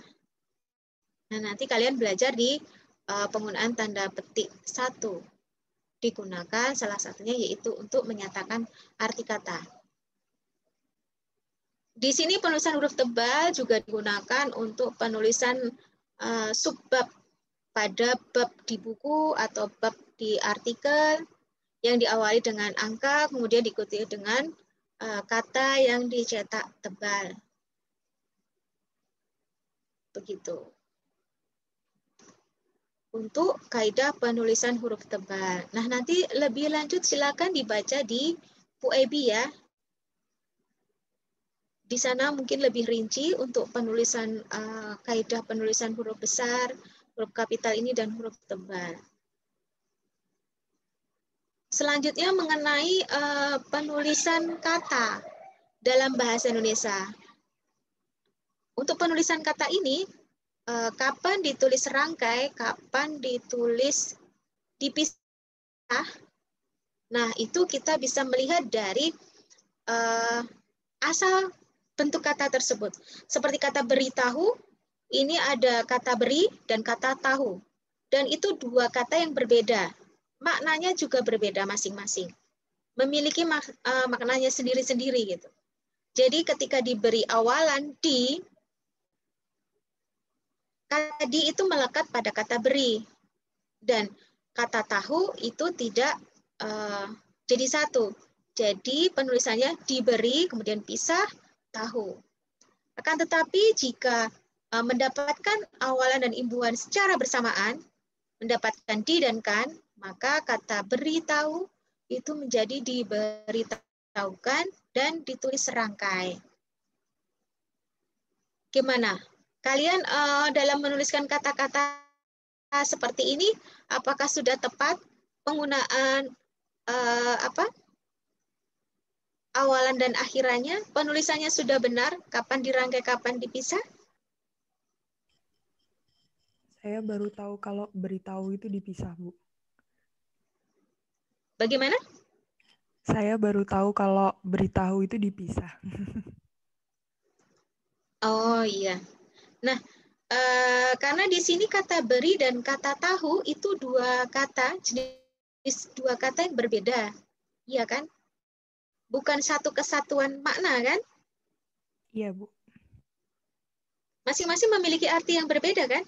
Nah, nanti kalian belajar di penggunaan tanda petik 1. Digunakan salah satunya yaitu untuk menyatakan arti kata. Di sini penulisan huruf tebal juga digunakan untuk penulisan subbab pada bab di buku atau bab di artikel yang diawali dengan angka, kemudian diikuti dengan kata yang dicetak tebal. Begitu. Untuk kaidah penulisan huruf tebal. Nah, nanti lebih lanjut silakan dibaca di PUEBI ya. Di sana mungkin lebih rinci untuk penulisan kaidah penulisan huruf besar, huruf kapital ini dan huruf tebal. Selanjutnya mengenai penulisan kata dalam bahasa Indonesia. Untuk penulisan kata ini, kapan ditulis serangkai, kapan ditulis dipisah. Nah, itu kita bisa melihat dari asal bentuk kata tersebut. Seperti kata beritahu, ini ada kata beri dan kata tahu. Dan itu 2 kata yang berbeda. Maknanya juga berbeda masing-masing. Memiliki maknanya sendiri-sendiri gitu. Jadi ketika diberi awalan di, kata di itu melekat pada kata beri. Dan kata tahu itu tidak jadi satu. Jadi penulisannya diberi, kemudian pisah, tahu. Akan tetapi jika mendapatkan awalan dan imbuhan secara bersamaan, mendapatkan di dan kan, maka kata beritahu itu menjadi diberitahukan dan ditulis serangkai. Gimana? Kalian dalam menuliskan kata-kata seperti ini, apakah sudah tepat penggunaan awalan dan akhirannya? Penulisannya sudah benar? Kapan dirangkai, kapan dipisah? Saya baru tahu kalau beritahu itu dipisah, Bu. Bagaimana? Saya baru tahu kalau beritahu itu dipisah. Oh iya. Nah, karena di sini kata beri dan kata tahu itu dua kata, jenis dua kata yang berbeda. Iya kan? Bukan satu kesatuan makna kan? Iya, Bu. Masing-masing memiliki arti yang berbeda kan?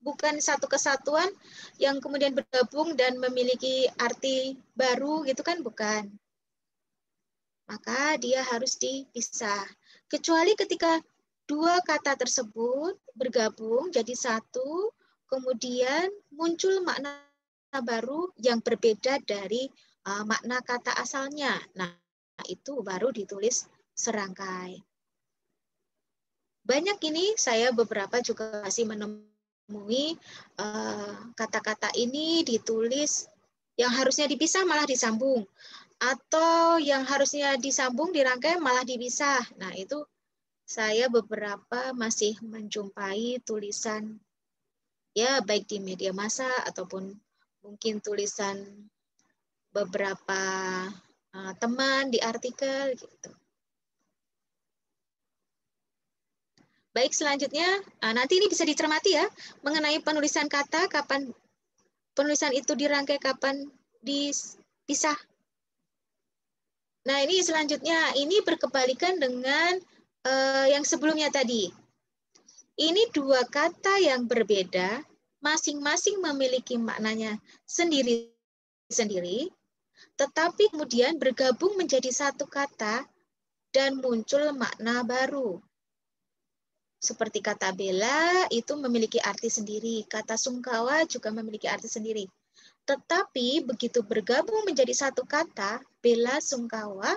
Bukan satu kesatuan yang kemudian bergabung dan memiliki arti baru gitu kan? Bukan. Maka dia harus dipisah. Kecuali ketika dua kata tersebut bergabung jadi satu, kemudian muncul makna baru yang berbeda dari makna kata asalnya. Nah, itu baru ditulis serangkai. Banyak ini saya beberapa juga masih menemui kata-kata ini ditulis yang harusnya dipisah malah disambung, atau yang harusnya disambung dirangkai malah dipisah. Nah, itu saya beberapa masih menjumpai tulisan ya baik di media massa ataupun mungkin tulisan beberapa teman di artikel gitu. Baik, selanjutnya nanti ini bisa dicermati ya mengenai penulisan kata, kapan penulisan itu dirangkai, kapan dipisah. Nah, ini selanjutnya ini berkebalikan dengan yang sebelumnya tadi. Ini dua kata yang berbeda, masing-masing memiliki maknanya sendiri-sendiri, tetapi kemudian bergabung menjadi satu kata dan muncul makna baru. Seperti kata bela itu memiliki arti sendiri, kata sungkawa juga memiliki arti sendiri. Tetapi begitu bergabung menjadi satu kata, bela sungkawa,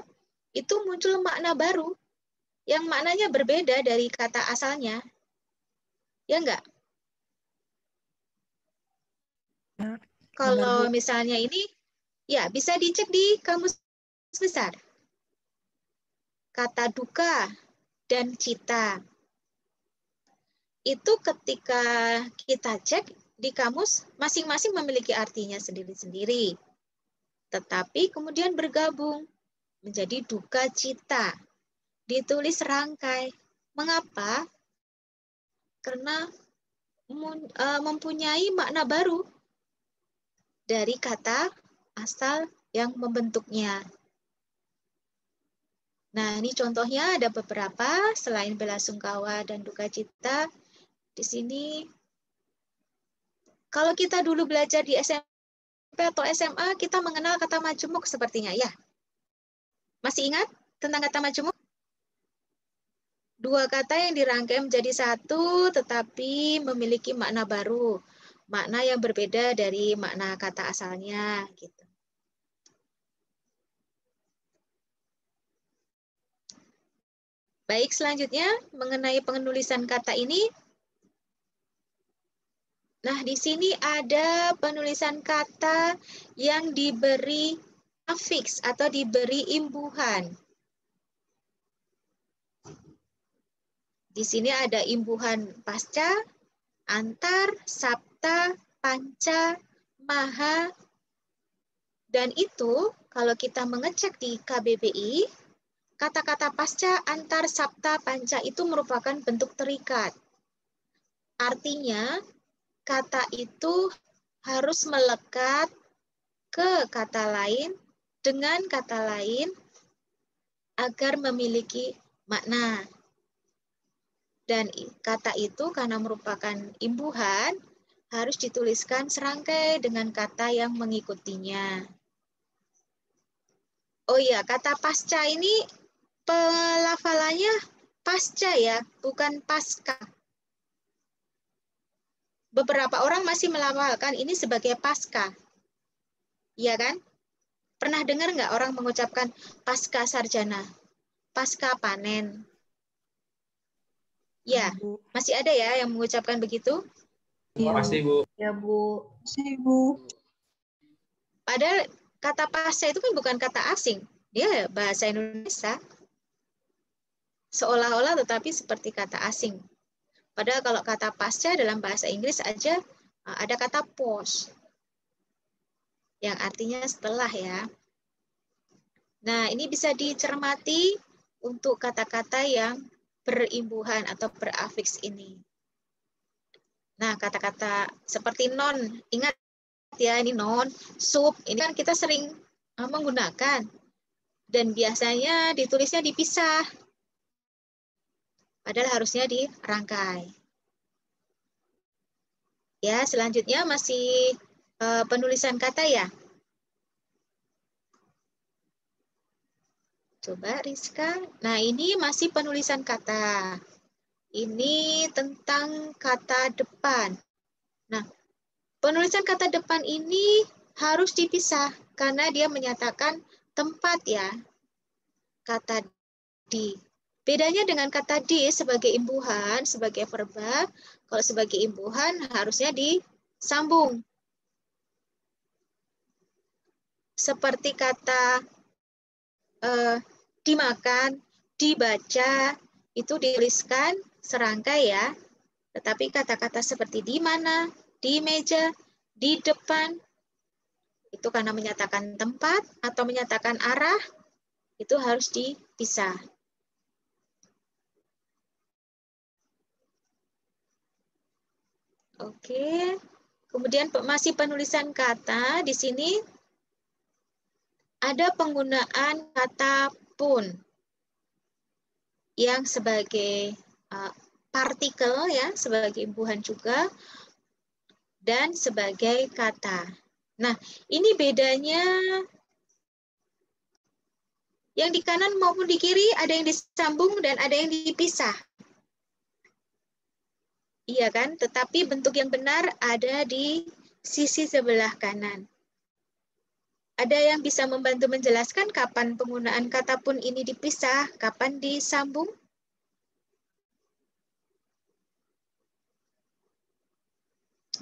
itu muncul makna baru yang maknanya berbeda dari kata asalnya. Ya enggak? Ya, Kalau benar, Bu. misalnya ini, ya bisa dicek di kamus besar. Kata duka dan cita. Itu ketika kita cek di kamus, masing-masing memiliki artinya sendiri-sendiri. Tetapi kemudian bergabung menjadi duka cita. Ditulis rangkai. Mengapa? Karena mempunyai makna baru dari kata asal yang membentuknya. Nah, ini contohnya ada beberapa selain bela sungkawa dan duka cita. Di sini, kalau kita dulu belajar di SMP atau SMA, kita mengenal kata majemuk sepertinya, ya. Masih ingat tentang kata majemuk? Dua kata yang dirangkai menjadi satu, tetapi memiliki makna baru. Makna yang berbeda dari makna kata asalnya. Gitu. Baik, selanjutnya mengenai penulisan kata ini. Nah, di sini ada penulisan kata yang diberi afiks atau diberi imbuhan. Di sini ada imbuhan pasca, antar, sabta, panca, maha, dan itu kalau kita mengecek di KBBI, kata-kata pasca, antar, sabta, panca itu merupakan bentuk terikat. Artinya, kata itu harus melekat ke kata lain dengan kata lain agar memiliki makna. Dan kata itu karena merupakan imbuhan, harus dituliskan serangkai dengan kata yang mengikutinya. Oh iya, kata pasca ini pelafalannya pasca ya, bukan pasca. Beberapa orang masih melafalkan ini sebagai pasca. Iya kan? Pernah dengar nggak orang mengucapkan pasca sarjana, pasca panen? Ya, Bu. masih ada ya yang mengucapkan begitu? Pasti, Bu. Ya, Bu. Padahal kata pasca itu kan bukan kata asing. Dia bahasa Indonesia. Seolah-olah tetapi seperti kata asing. Padahal kalau kata pasca dalam bahasa Inggris aja ada kata post. Yang artinya setelah ya. Nah, ini bisa dicermati untuk kata-kata yang berimbuhan atau berafiks ini. Nah, kata-kata seperti non, ingat ya ini non, sub, ini kan kita sering menggunakan. Dan biasanya ditulisnya dipisah. Padahal harusnya dirangkai. Ya, selanjutnya masih penulisan kata ya. Coba Rizka. Nah, ini masih penulisan kata. Ini tentang kata depan. Nah, penulisan kata depan ini harus dipisah karena dia menyatakan tempat ya. Kata di. Bedanya dengan kata di sebagai imbuhan, sebagai verba, kalau sebagai imbuhan harusnya disambung. Seperti kata dimakan, dibaca, itu dituliskan serangkai ya. Tetapi kata-kata seperti di mana, di meja, di depan, itu karena menyatakan tempat atau menyatakan arah, itu harus dipisah. Oke, kemudian masih penulisan kata, di sini ada penggunaan kata pun yang sebagai partikel ya, sebagai imbuhan juga, dan sebagai kata. Nah, ini bedanya yang di kanan maupun di kiri ada yang disambung dan ada yang dipisah. Iya kan? Tetapi bentuk yang benar ada di sisi sebelah kanan. Ada yang bisa membantu menjelaskan kapan penggunaan kata pun ini dipisah, kapan disambung?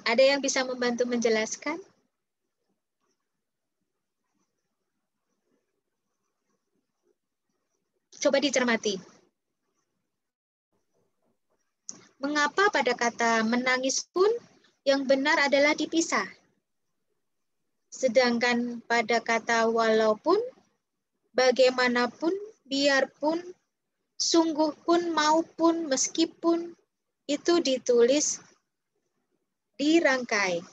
Ada yang bisa membantu menjelaskan? Coba dicermati. Mengapa pada kata menangis pun yang benar adalah dipisah? Sedangkan pada kata walaupun, bagaimanapun, biarpun, sungguh pun, maupun, meskipun, itu ditulis dirangkai.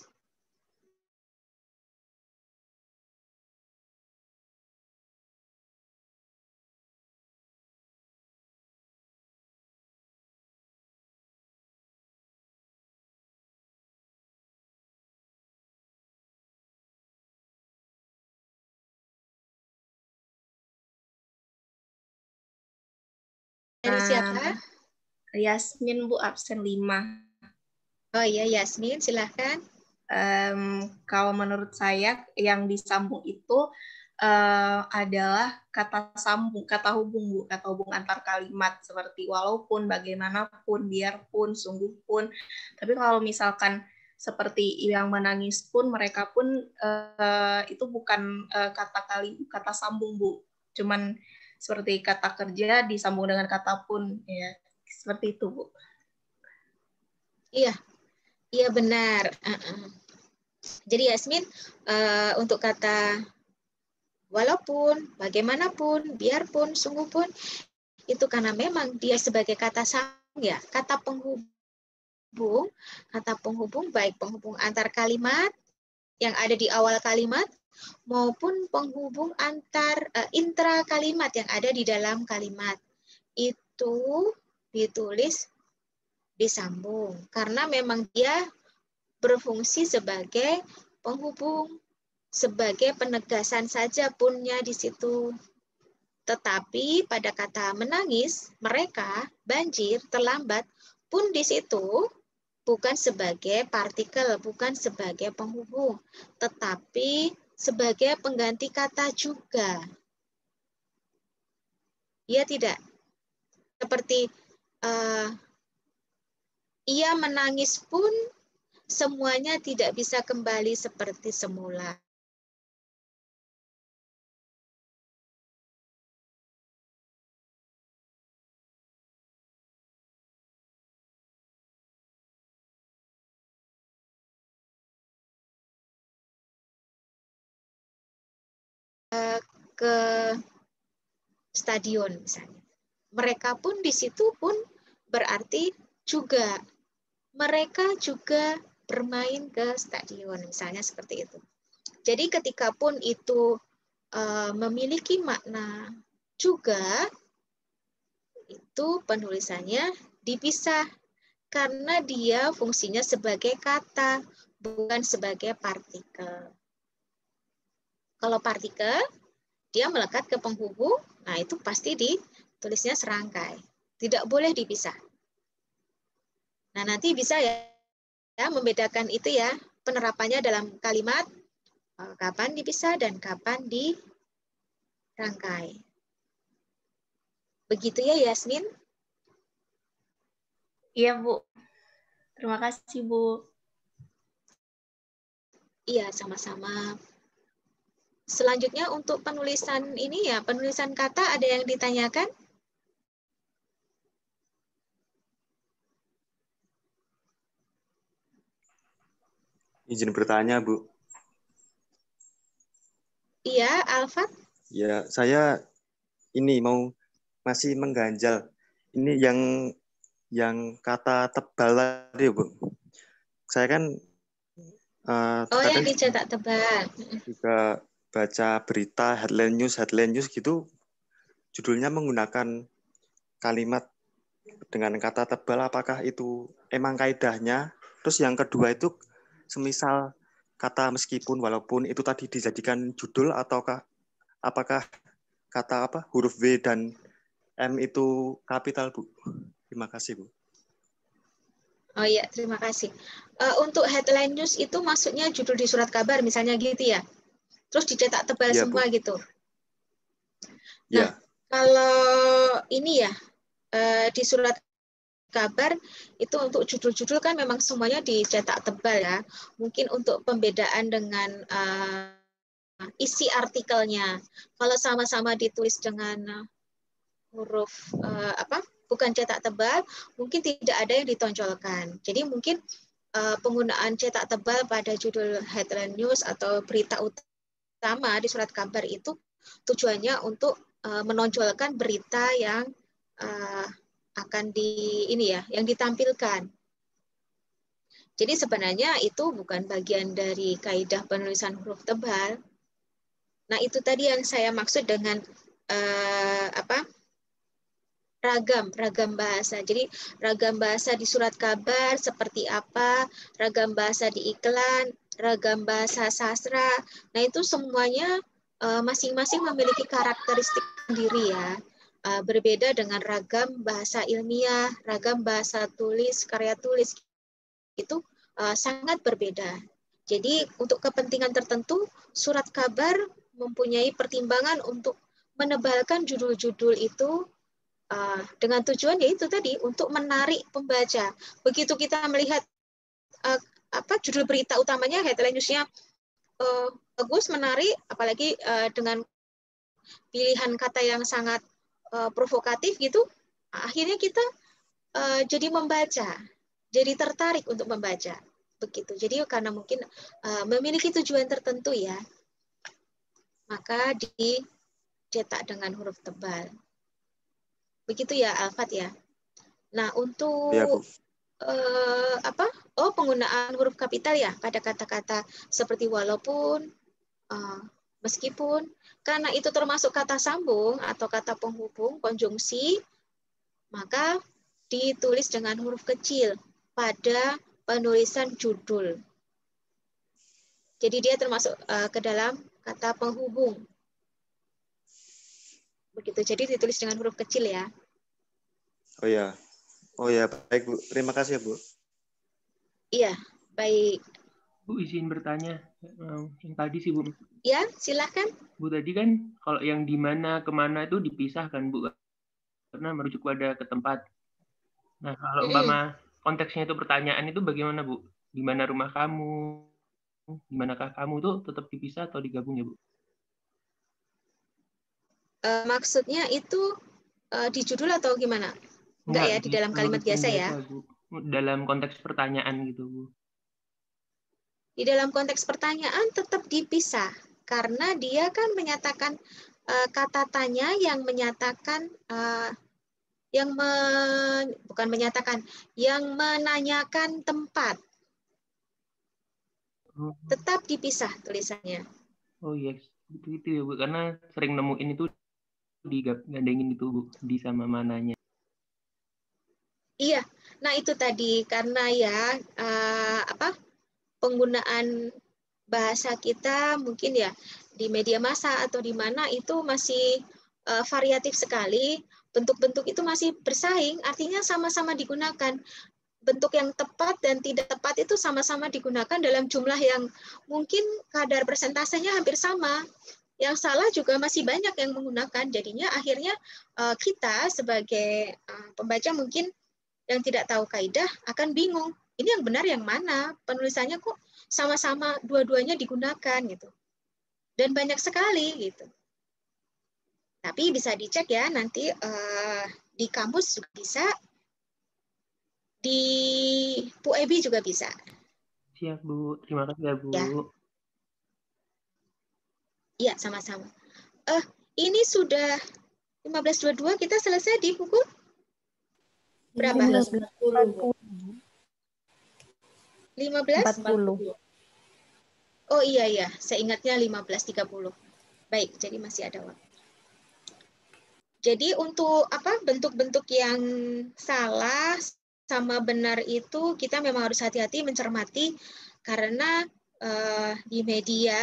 Dari siapa? Yasmin, Bu, absen 5. Oh iya, Yasmin, silahkan. Kalau menurut saya yang disambung itu adalah kata sambung, kata hubung, Bu, kata hubung antar kalimat seperti walaupun, bagaimanapun, biarpun, sungguh pun. Tapi kalau misalkan seperti yang menangis pun, mereka pun itu bukan kata sambung, Bu. Cuman seperti kata kerja disambung dengan kata pun, ya seperti itu, Bu. Iya, iya benar. Jadi Yasmin, untuk kata walaupun, bagaimanapun, biarpun, sungguh pun, itu karena memang dia sebagai kata sambung ya, kata penghubung baik penghubung antar kalimat yang ada di awal kalimat maupun penghubung antar intra kalimat yang ada di dalam kalimat. Itu ditulis disambung karena memang dia berfungsi sebagai penghubung, sebagai penegasan saja punnya di situ. Tetapi pada kata menangis, mereka, banjir, terlambat, pun di situ bukan sebagai partikel, bukan sebagai penghubung, tetapi sebagai pengganti kata juga. Iya tidak? Seperti ia menangis pun semuanya tidak bisa kembali seperti semula. Ke stadion misalnya. Mereka pun di situ pun berarti juga mereka juga bermain ke stadion misalnya seperti itu. Jadi ketika pun itu memiliki makna juga, itu penulisannya dipisah karena dia fungsinya sebagai kata, bukan sebagai partikel. Kalau partikel, dia melekat ke penghubung, nah itu pasti ditulisnya serangkai. Tidak boleh dipisah. Nah, nanti bisa ya membedakan itu ya, penerapannya dalam kalimat, kapan dipisah dan kapan dirangkai. Begitu ya, Yasmin? Iya, Bu. Terima kasih, Bu. Iya, sama-sama. Selanjutnya untuk penulisan ini ya, penulisan kata ada yang ditanyakan? Izin bertanya, Bu. Iya, Alfat? Ya, saya ini masih mengganjal. Ini yang kata tebal tadi, Bu. Saya kan yang dicetak tebal. Juga baca berita headline news gitu, judulnya menggunakan kalimat dengan kata tebal, apakah itu emang kaidahnya? Terus yang kedua itu semisal kata meskipun, walaupun itu tadi dijadikan judul, ataukah apakah kata huruf W dan M itu kapital, Bu? Terima kasih, Bu. Oh iya, terima kasih. Untuk headline news itu maksudnya judul di surat kabar misalnya gitu ya? Terus dicetak tebal semua, Bu, gitu. Nah, kalau ini ya, di surat kabar itu untuk judul-judul kan memang semuanya dicetak tebal ya. Mungkin untuk pembedaan dengan isi artikelnya. Kalau sama-sama ditulis dengan huruf bukan cetak tebal, mungkin tidak ada yang ditonjolkan. Jadi mungkin penggunaan cetak tebal pada judul headline news atau berita utama di surat kabar itu tujuannya untuk menonjolkan berita yang akan yang ditampilkan. Jadi sebenarnya itu bukan bagian dari kaidah penulisan huruf tebal. Nah, itu tadi yang saya maksud dengan ragam bahasa. Jadi ragam bahasa di surat kabar seperti apa, ragam bahasa di iklan, ragam bahasa sastra. Nah, itu semuanya masing-masing memiliki karakteristik sendiri ya. Berbeda dengan ragam bahasa ilmiah, ragam bahasa tulis, karya tulis. Itu sangat berbeda. Jadi untuk kepentingan tertentu, surat kabar mempunyai pertimbangan untuk menebalkan judul-judul itu dengan tujuan yaitu tadi untuk menarik pembaca. Begitu kita melihat judul berita utamanya, headline news-nya bagus, menarik, apalagi dengan pilihan kata yang sangat provokatif gitu, akhirnya kita jadi membaca, jadi tertarik untuk membaca. Begitu. Jadi karena mungkin memiliki tujuan tertentu ya, maka dicetak dengan huruf tebal. Begitu ya, Alfat ya. Nah, untuk penggunaan huruf kapital ya pada kata-kata seperti walaupun, meskipun, karena itu termasuk kata sambung atau kata penghubung, konjungsi, maka ditulis dengan huruf kecil pada penulisan judul. Jadi dia termasuk ke dalam kata penghubung. Begitu, jadi ditulis dengan huruf kecil ya. Oh ya, baik Bu. Terima kasih ya, Bu. Iya, baik. Bu, izin bertanya. Yang tadi sih, Bu. Ya, silahkan. Bu, tadi kan kalau yang di mana kemana itu dipisahkan, Bu. Karena merujuk pada ke tempat. Nah, kalau umpama konteksnya itu pertanyaan itu bagaimana, Bu? Di mana rumah kamu? Di manakah kamu tuh tetap dipisah atau digabung ya, Bu? Maksudnya itu di judul atau gimana? Enggak ya, di dalam kalimat biasa ya? Bu. Dalam konteks pertanyaan gitu, Bu. Di dalam konteks pertanyaan tetap dipisah. Karena dia kan menyatakan kata tanya yang menyatakan, bukan menyatakan, yang menanyakan tempat. Tetap dipisah tulisannya. Oh yes, itu ya, Bu. Karena sering nemuin itu digandengin itu, Bu, di sama mananya. Iya, nah itu tadi karena ya penggunaan bahasa kita mungkin ya di media massa atau di mana itu masih variatif sekali, bentuk-bentuk itu masih bersaing, artinya sama-sama digunakan. Bentuk yang tepat dan tidak tepat itu sama-sama digunakan dalam jumlah yang mungkin kadar persentasenya hampir sama. Yang salah juga masih banyak yang menggunakan. Jadinya akhirnya kita sebagai pembaca mungkin yang tidak tahu kaidah akan bingung. Ini yang benar yang mana? Penulisannya kok sama-sama dua-duanya digunakan gitu. Dan banyak sekali gitu. Tapi bisa dicek ya nanti di kampus juga bisa, di PUEBI juga bisa. Siap, Bu. Terima kasih ya, Bu. Ya. Iya, sama-sama. Ini sudah 15.22, kita selesai di pukul berapa? 15.40. 15.40. Oh iya, saya ingatnya 15.30. Baik, jadi masih ada waktu. Jadi untuk bentuk-bentuk yang salah sama benar itu kita memang harus hati-hati mencermati karena di media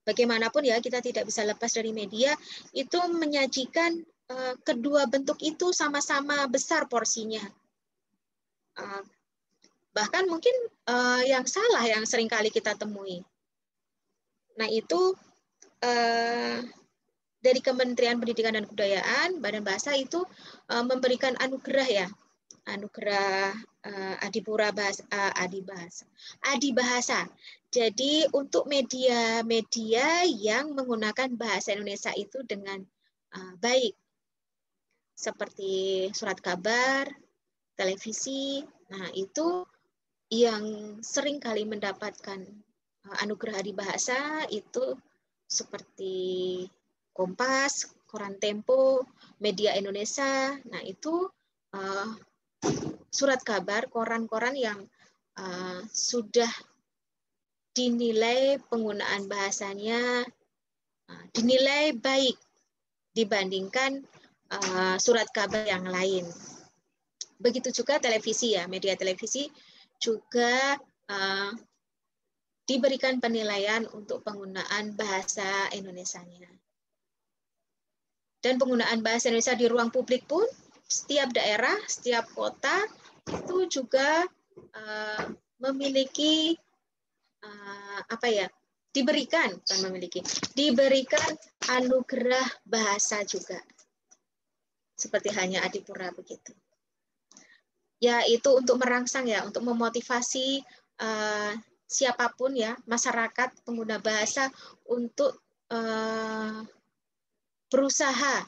bagaimanapun ya kita tidak bisa lepas dari media itu menyajikan kedua bentuk itu sama-sama besar porsinya. Bahkan mungkin yang salah yang sering kali kita temui. Nah itu dari Kementerian Pendidikan dan Kebudayaan, Badan Bahasa itu memberikan anugerah ya, anugerah Adipura Bahasa, Adibahasa. Jadi untuk media-media yang menggunakan bahasa Indonesia itu dengan baik, seperti surat kabar, televisi. Nah itu yang sering kali mendapatkan anugerah Adibahasa itu seperti Kompas, Koran Tempo, Media Indonesia. Nah itu surat kabar, koran-koran yang sudah dinilai penggunaan bahasanya dinilai baik dibandingkan surat kabar yang lain. Begitu juga televisi ya, media televisi juga diberikan penilaian untuk penggunaan bahasa Indonesianya. Dan penggunaan bahasa Indonesia di ruang publik pun setiap daerah, setiap kota itu juga memiliki diberikan anugerah bahasa juga. Seperti hanya Adipura begitu. Ya itu untuk merangsang ya, untuk memotivasi siapapun ya, masyarakat pengguna bahasa untuk berusaha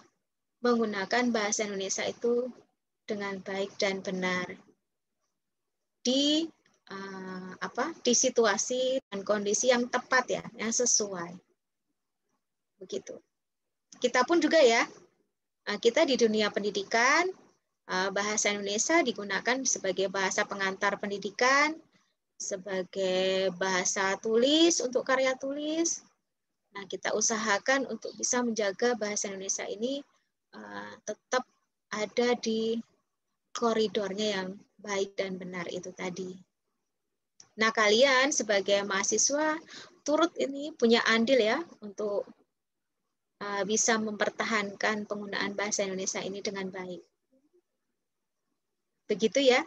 menggunakan bahasa Indonesia itu dengan baik dan benar di situasi dan kondisi yang tepat ya, yang sesuai. Begitu. Kita pun juga ya, kita di dunia pendidikan bahasa Indonesia digunakan sebagai bahasa pengantar pendidikan, sebagai bahasa tulis untuk karya tulis. Nah, kita usahakan untuk bisa menjaga bahasa Indonesia ini tetap ada di koridornya yang baik dan benar itu tadi. Nah, kalian sebagai mahasiswa turut ini punya andil ya untuk bisa mempertahankan penggunaan bahasa Indonesia ini dengan baik. Begitu ya.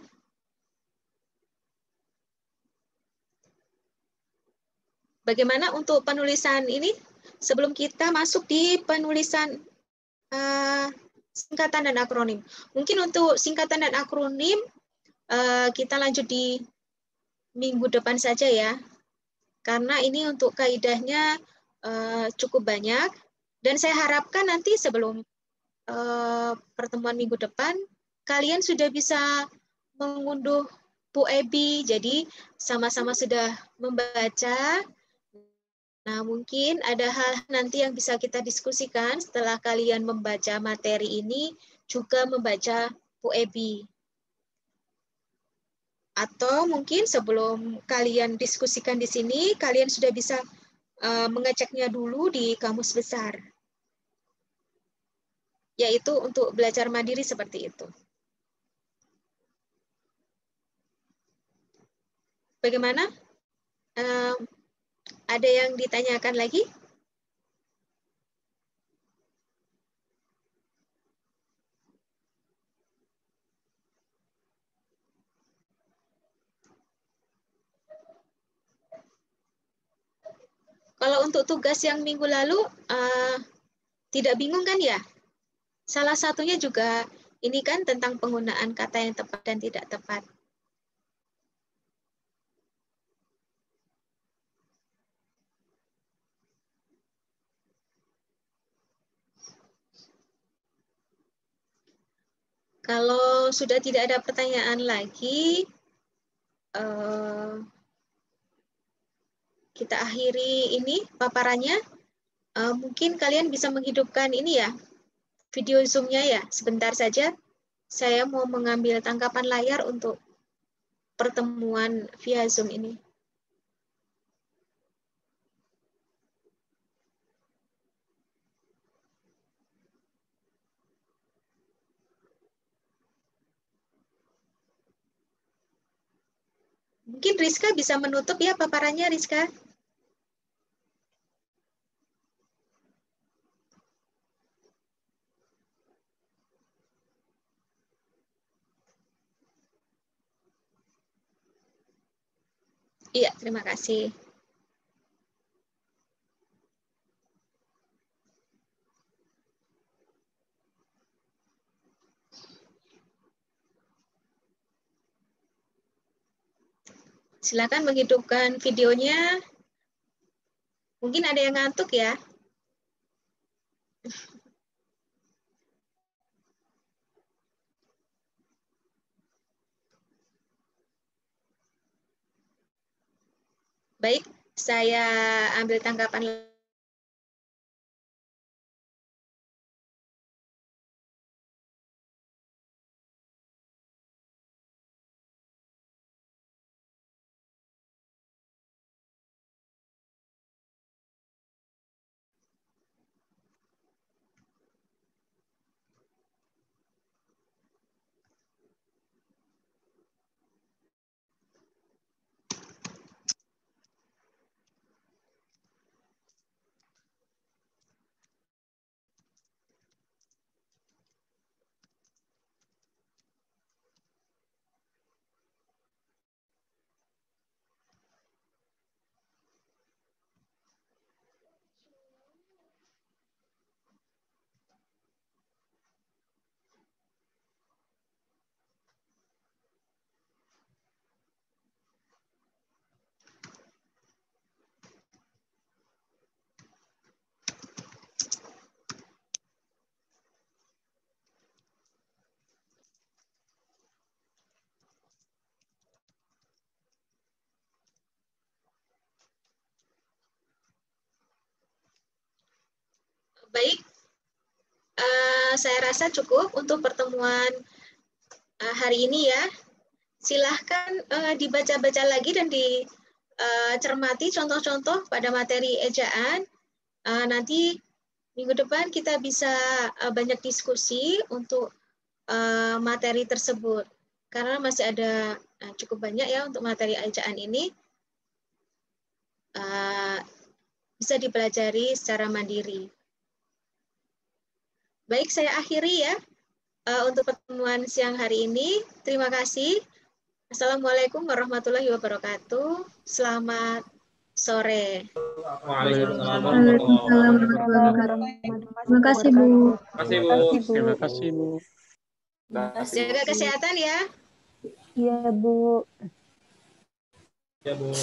Bagaimana untuk penulisan ini? Sebelum kita masuk di penulisan singkatan dan akronim. Mungkin untuk singkatan dan akronim kita lanjut di minggu depan saja ya. Karena ini untuk kaidahnya cukup banyak. Dan saya harapkan nanti sebelum pertemuan minggu depan, kalian sudah bisa mengunduh Bu Ebi. Jadi sama-sama sudah membaca. Nah, mungkin ada hal nanti yang bisa kita diskusikan setelah kalian membaca materi ini, juga membaca Bu Ebi. Atau mungkin sebelum kalian diskusikan di sini, kalian sudah bisa mengeceknya dulu di kamus besar. Yaitu untuk belajar mandiri seperti itu. Bagaimana? Ada yang ditanyakan lagi? Kalau untuk tugas yang minggu lalu, tidak bingung kan ya? Salah satunya juga ini kan tentang penggunaan kata yang tepat dan tidak tepat. Kalau sudah tidak ada pertanyaan lagi, kita akhiri ini paparannya. Mungkin kalian bisa menghidupkan ini ya, video Zoom-nya ya, sebentar saja. Saya mau mengambil tangkapan layar untuk pertemuan via Zoom ini. Mungkin Rizka bisa menutup ya paparannya, Rizka. Iya, terima kasih. Silakan menghidupkan videonya. Mungkin ada yang ngantuk ya. Baik, saya ambil tanggapan. Baik, saya rasa cukup untuk pertemuan hari ini ya. Silahkan dibaca-baca lagi dan dicermati contoh-contoh pada materi ejaan. Nanti minggu depan kita bisa banyak diskusi untuk materi tersebut. Karena masih ada cukup banyak ya untuk materi ejaan ini. Bisa dipelajari secara mandiri. Baik, saya akhiri ya untuk pertemuan siang hari ini. Terima kasih. Assalamualaikum warahmatullahi wabarakatuh. Selamat sore. Waalaikumsalam warahmatullahi wabarakatuh. Terima kasih, Bu. Terima kasih, Bu. Terima kasih, Bu. Jaga kesehatan ya. Iya, Bu. Ya, Bu.